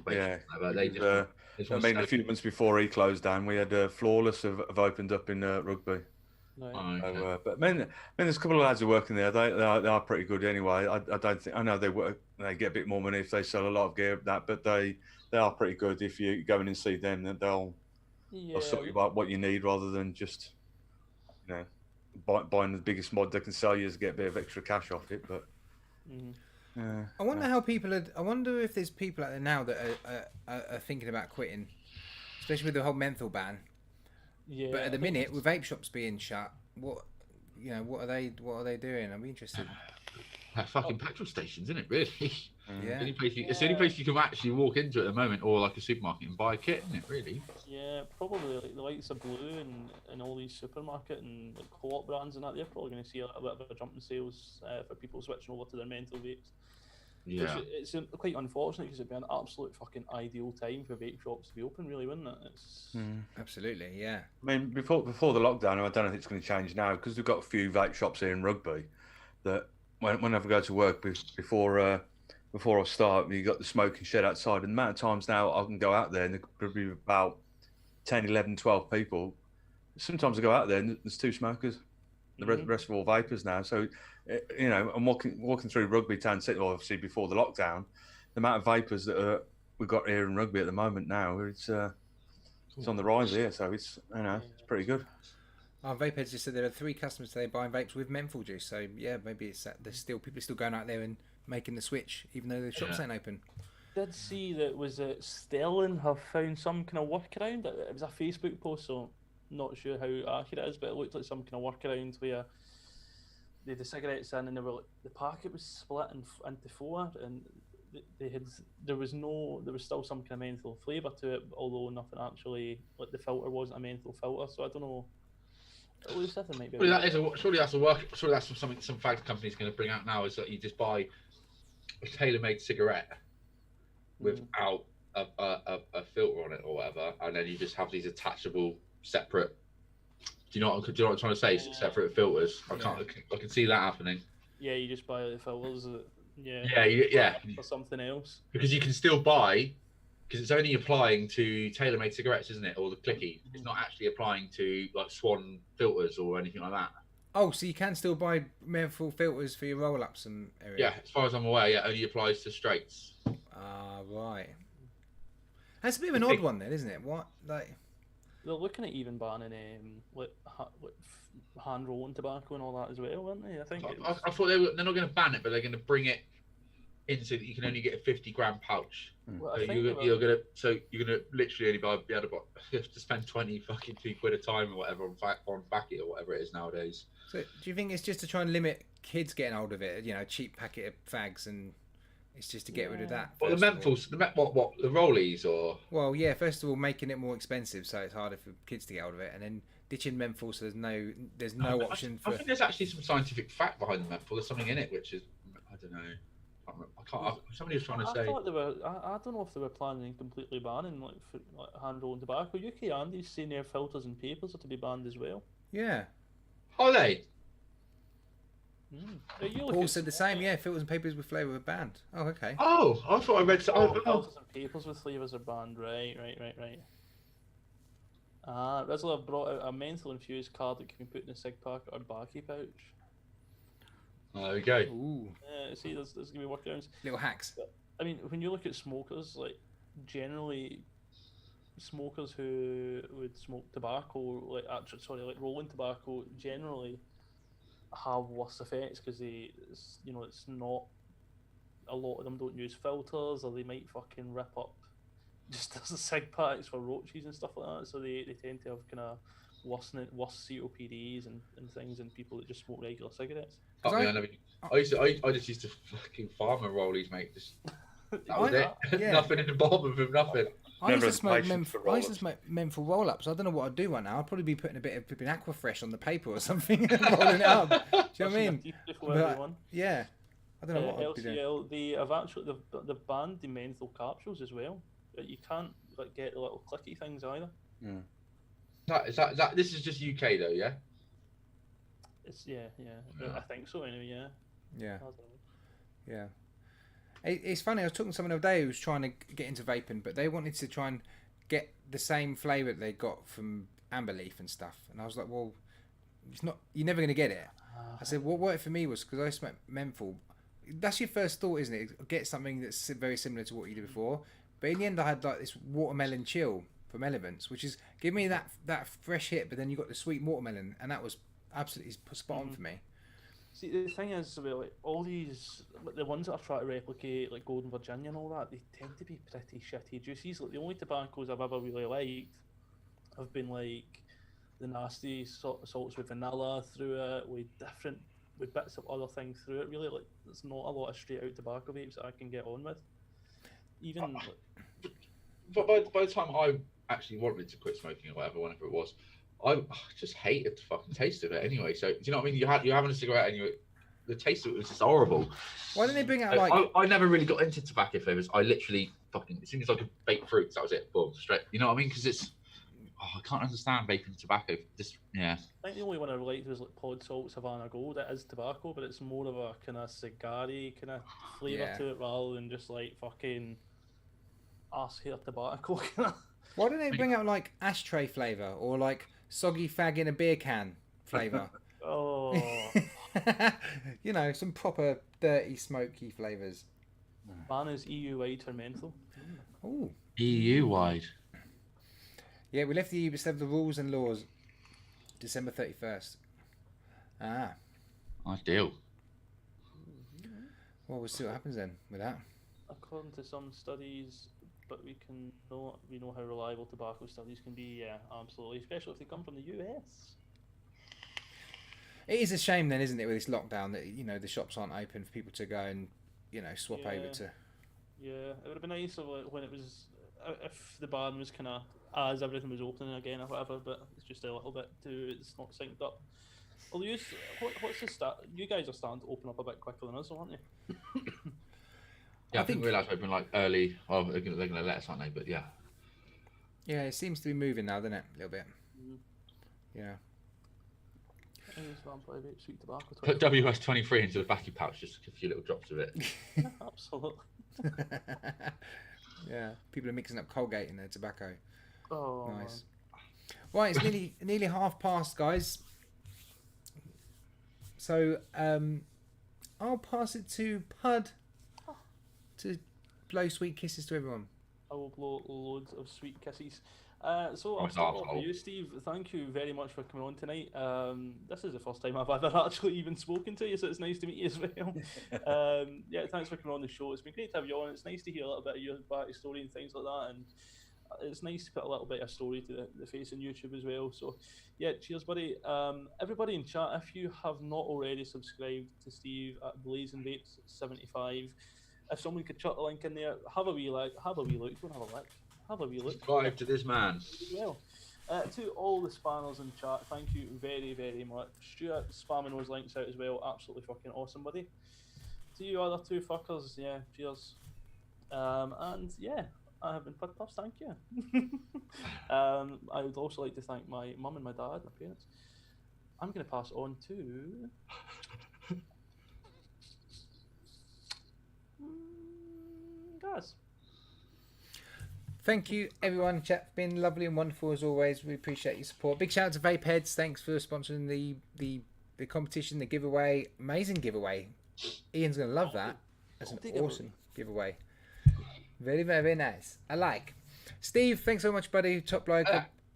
E: they just.
B: I mean, a few months before he closed down, we had Flawless have opened up in Rugby.
C: Right.
E: Oh,
B: So,
E: okay.
B: but there's a couple of lads who are working there. They are pretty good anyway. I don't think I know they get a bit more money if they sell a lot of gear but they are pretty good. If you go in and see them, then they'll
C: Yeah.
B: sort you out what you need rather than just buying the biggest mod they can sell you to get a bit of extra cash off it. But
A: I wonder how people are. I wonder if there's people out there now that are thinking about quitting, especially with the whole menthol ban.
C: Yeah.
A: But at the
C: I think
A: minute, with vape shops being shut, what are they doing? I'm interested.
E: Fucking petrol stations, isn't it? Really?
A: Yeah.
E: It's the only place you can actually walk into at the moment, or like a supermarket and buy a kit, isn't it? Really?
C: Yeah, probably like the likes of Blue and all these supermarket and like co-op brands and that, they're probably going to see a bit of a jump in sales for people switching over to their menthol vapes.
E: Yeah.
C: It's quite unfortunate because it'd be an absolute fucking ideal time for vape shops to be open, really, wouldn't it? It's...
A: Absolutely, yeah.
B: I mean, before the lockdown, I don't know if it's going to change now because we've got a few vape shops here in Rugby that whenever I go to work before I start, you got the smoking shed outside, and the amount of times now I can go out there and there could be about 10, 11, 12 people. Sometimes I go out there and there's two smokers. The rest are all vapors now. So, I'm walking through Rugby Town Centre, obviously before the lockdown. The amount of vapors that we've got here in Rugby at the moment now, it's on the rise here. So it's it's pretty good.
A: Our Vapeheads just said there are 3 customers today buying vapes with menthol juice. So yeah, maybe it's that there's still people still going out there and making the switch, even though the shops ain't open.
C: Did see that Sterling have found some kind of workaround. It was a Facebook post, so not sure how accurate it is, but it looked like some kind of workaround where they had the cigarettes in and they were like, the packet was split into 4 and there was still some kind of menthol flavour to it, although nothing actually, like the filter wasn't a menthol filter, so I don't know. At least I think might be
E: Surely that's a work. Surely that's something some fag company's going to bring out now, is that you just buy a tailor-made cigarette without a filter on it or whatever, and then you just have these attachable separate. Do you know what I'm trying to say? Separate filters. I can see that happening.
C: Yeah, you just buy the filters. For something else.
E: Because you can still buy, because it's only applying to tailor-made cigarettes, isn't it? Or the clicky. It's not actually applying to like Swan filters or anything like that.
A: Oh, so you can still buy menthol filters for your roll-ups and everything?
E: Yeah, as far as I'm aware, it only applies to straights.
A: Ah, right. That's a bit of an odd one then, isn't it? What, like...
C: They're looking at even banning hand rolling tobacco and all that as well, aren't they? I think.
E: I thought they're not going to ban it, but they're going to bring it in so that you can only get a 50-gram pouch.
C: Well,
E: So you're gonna literally only be able to you have to spend 22 quid a time or whatever on packet or whatever it is nowadays.
A: So do you think it's just to try and limit kids getting hold of it? A cheap packet of fags, and it's just to get rid of that.
E: Well, the menthols, the rollies, or
A: well, yeah. First of all, making it more expensive, so it's harder for kids to get hold of it, and then ditching menthol, so there's no option for.
E: I think there's actually some scientific fact behind the menthol. There's something in it which is, I don't know. Somebody was trying to say.
C: I don't know if they were planning on completely banning like hand rolling tobacco. UK Andy's saying their filters and papers are to be banned as well.
A: Yeah.
E: Are they?
A: Paul said the same. Yeah, filters and papers with flavour were banned. Oh, okay.
E: Oh, I thought I read.
C: Filters and papers with flavours are banned. Right. Rizzler have brought out a menthol infused card that can be put in a cig packet or baggie pouch.
E: There we go.
A: Ooh.
C: See, there's going to be workarounds.
A: Little hacks.
C: But, I mean, when you look at smokers, like, generally, smokers who would smoke tobacco, like rolling tobacco, generally have worse effects because it's not, a lot of them don't use filters, or they might fucking rip up just as a cig packs for roaches and stuff like that, so they tend to have kind of worse COPDs and things than people that just smoke regular cigarettes.
E: I just used to fucking farmer rollies, mate. Just that was it. Yeah. Nothing in the bottom of them, nothing.
A: I used to smoke menthol roll-ups. I don't know what I'd do right now. I'd probably be putting a bit of flipping Aquafresh on the paper or something and rolling it up. Do you know what I mean? Yeah. I don't know what I'd be doing.
C: LCL, they've banned the menthol capsules as well. You can't get the little clicky things either.
E: This is just UK though, yeah?
C: It's I think so anyway,
A: yeah. It's funny, I was talking to someone the other day who was trying to get into vaping, but they wanted to try and get the same flavour that they got from amber leaf and stuff. And I was like, well, it's not. You're never gonna get it. I said, what worked for me was because I smoked menthol. That's your first thought, isn't it? Get something that's very similar to what you did before. But in the end, I had like this watermelon chill from Elevance, which is give me that fresh hit, but then you got the sweet watermelon, and that was absolutely spot on for me.
C: See, the thing is, well, like, all these, like, the ones that I've tried to replicate, like Golden Virginia and all that, they tend to be pretty shitty juices. Like, the only tobaccos I've ever really liked have been like the nasty salts with vanilla through it, with bits of other things through it. Really, like, there's not a lot of straight out tobacco vapes that I can get on with. Even,
E: but by the time I actually wanted to quit smoking or whatever, whenever it was, I just hated the fucking taste of it anyway. So do you know what I mean? You're having a cigarette and the taste of it was just horrible.
A: Why didn't they bring out like?
E: I never really got into tobacco flavors. I literally fucking as soon as I could bake fruits, that was it. Boom, straight. You know what I mean? Because it's I can't understand vaping tobacco. Just
C: I think the only one I relate to is like Pod Salt Savannah Gold. It is tobacco, but it's more of a kind of cigar-y kind of flavour to it rather than just like fucking ass hair tobacco.
A: Why don't they bring out like ashtray flavour or like soggy fag in a beer can flavour?
C: Oh.
A: You know, some proper dirty smoky flavours.
C: Ban is EU-wide for menthol.
A: Ooh.
E: EU-wide.
A: Yeah, we left the EU instead of the rules and laws. December 31st. Ah.
E: Ideal.
A: Well, we'll see what happens then with that.
C: According to some studies, but we know how reliable tobacco studies can be. Yeah, absolutely, especially if they come from the US.
A: It is a shame then, isn't it, with this lockdown that the shops aren't open for people to go and swap over to.
C: Yeah, it would have been nice when it was if the ban was kind of as everything was opening again or whatever, but it's just a little bit it's not synced up. Well, what's the start? You guys are starting to open up a bit quicker than us, aren't you?
E: Yeah, I think we're allowed to open like early. Well, they're going to let us, aren't they? But yeah.
A: Yeah, it seems to be moving now, doesn't it? A little bit. Yeah.
C: Sweet tobacco.
E: Put WS23 into the backy pouch, just a few little drops of it.
C: Absolutely.
A: Yeah, people are mixing up Colgate in their tobacco.
C: Oh,
A: nice. Right, it's nearly half past, guys. So I'll pass it to Pud to blow sweet kisses to everyone.
C: I will blow loads of sweet kisses. So I'll start off with you, Steve. Thank you very much for coming on tonight. This is the first time I've ever actually even spoken to you, so it's nice to meet you as well. Yeah, thanks for coming on the show. It's been great to have you on. It's nice to hear a little bit of your backstory and things like that, and it's nice to put a little bit of story to the face on YouTube as well. So, yeah, cheers, buddy. Everybody in chat, if you have not already subscribed to Steve at Blazin Vapes75, if someone could chuck the link in there, have a wee look. Don't have a look. Have a wee look.
E: Subscribe to this man.
C: Well, to all the spammers in chat, thank you very, very much. Stuart spamming those links out as well. Absolutely fucking awesome, buddy. To you other two fuckers, yeah, cheers. And yeah, I have been Pud Puffs, thank you. I would also like to thank my mum and my dad, my parents. I'm going to pass on to... guys.
A: Thank you, everyone in chat. Been lovely and wonderful as always. We appreciate your support. Big shout out to Vape Heads. Thanks for sponsoring the competition, the giveaway. Amazing giveaway. Ian's going to love that. That's an awesome giveaway. Very, very, very nice. I like. Steve, thanks so much, buddy. Top bloke.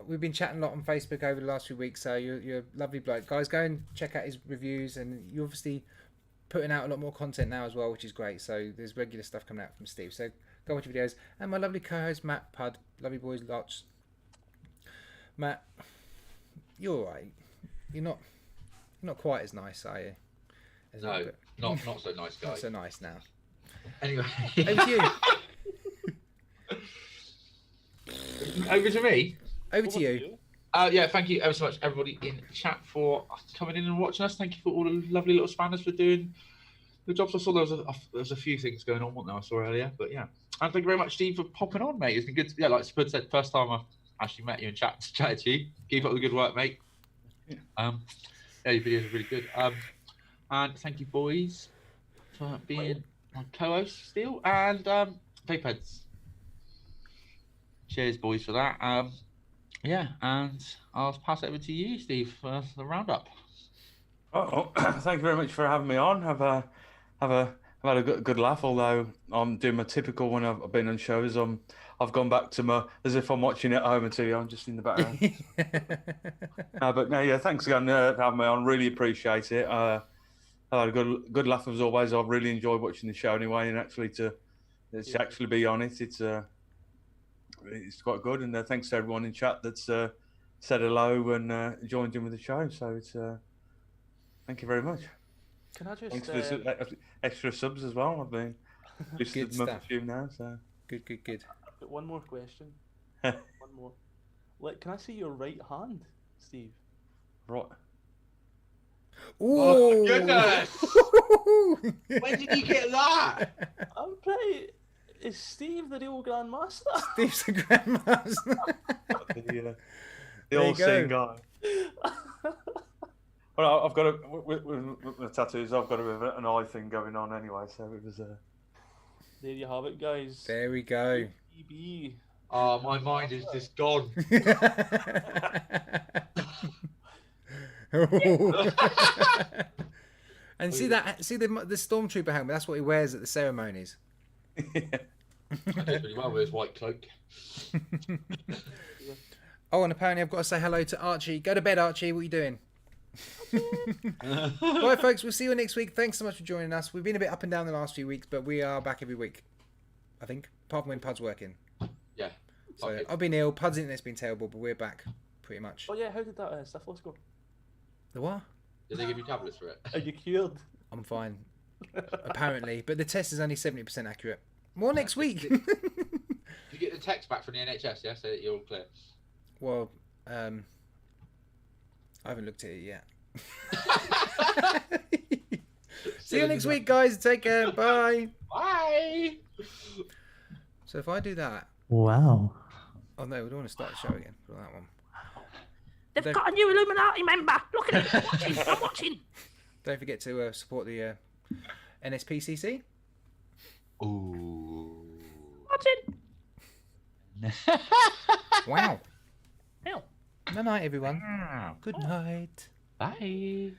A: We've been chatting a lot on Facebook over the last few weeks, so you're a lovely bloke. Guys, go and check out his reviews, and you're obviously putting out a lot more content now as well, which is great. So there's regular stuff coming out from Steve. So go watch your videos. And my lovely co-host, Matt Pud. Love you boys lots. Matt, you're all right. You're not quite as nice, are you?
E: No, not so nice, guy.
A: Not so nice now.
E: Anyway.
A: Over to you.
E: Over to me?
A: Over to you.
E: Yeah, thank you ever so much, everybody in chat, for coming in and watching us. Thank you for all the lovely little spanners for doing the jobs. I saw there was a few things going on, wasn't there? I saw earlier, but yeah. And thank you very much, Steve, for popping on, mate. It's been good. Yeah, like Spud said, first time I've actually met you and chatted to you. Keep up the good work, mate. Yeah, your videos are really good. And thank you, boys, for being my co-host still, and Vape Heads. Cheers, boys, for that. Yeah, and I'll pass it over to you, Steve, for the roundup.
B: Oh, thank you very much for having me on. I've had a good laugh. Although I'm doing my typical when I've been on shows. I've gone back to my as if I'm watching it at home until I'm just in the background. But no, yeah, thanks again for having me on. Really appreciate it. I had a good laugh as always. I've really enjoyed watching the show anyway, and actually to actually be on it, it's quite good. And thanks to everyone in chat that's said hello and joined in with the show. So it's thank you very much.
C: Can I just
B: Thanks for the extra subs as well. I've been listed them up a few now. So
A: good.
C: I've got one more question. One more. Like, can I see your right hand, Steve?
B: Right.
E: Oh, goodness! Where did you get that?
C: I'm pretty. Is Steve the real Grandmaster?
A: Steve's the Grandmaster.
B: The old seeing guy. Well, I've got with the tattoos. I've got an eye thing going on anyway, so it was.
C: There you have it, guys.
A: There we go.
C: EB.
E: Oh, my mind is just gone.
A: And see the stormtrooper helmet. That's what he wears at the ceremonies.
E: That goes really well with his white cloak.
A: Oh, and apparently I've got to say hello to Archie. Go to bed, Archie. What are you doing? Right, folks, we'll see you next week. Thanks so much for joining us. We've been a bit up and down the last few weeks, but we are back every week, I think, apart from when Pud's working.
E: Yeah.
A: So I've been ill. Pud's internet's been terrible, but we're back pretty much.
C: Oh yeah, how did that syphilis go?
A: The what?
E: Did they give you tablets for it?
C: Are you cured?
A: I'm fine, apparently, but the test is only 70% accurate. More next week.
E: Did you get the text back from the NHS? Yeah, so that you're all clear.
A: Well, I haven't looked at it yet. See you next week, guys. Take care. Bye.
E: Bye.
A: So if I do that.
G: Wow.
A: Oh no, we don't want to start the show again for that one.
H: They've got a new Illuminati member. Look at it. Watching. I'm watching.
A: Don't forget to support the NSPCC.
E: Ooh.
H: Watching.
A: Wow.
H: Hell.
A: Good night, everyone. Good night.
E: Bye.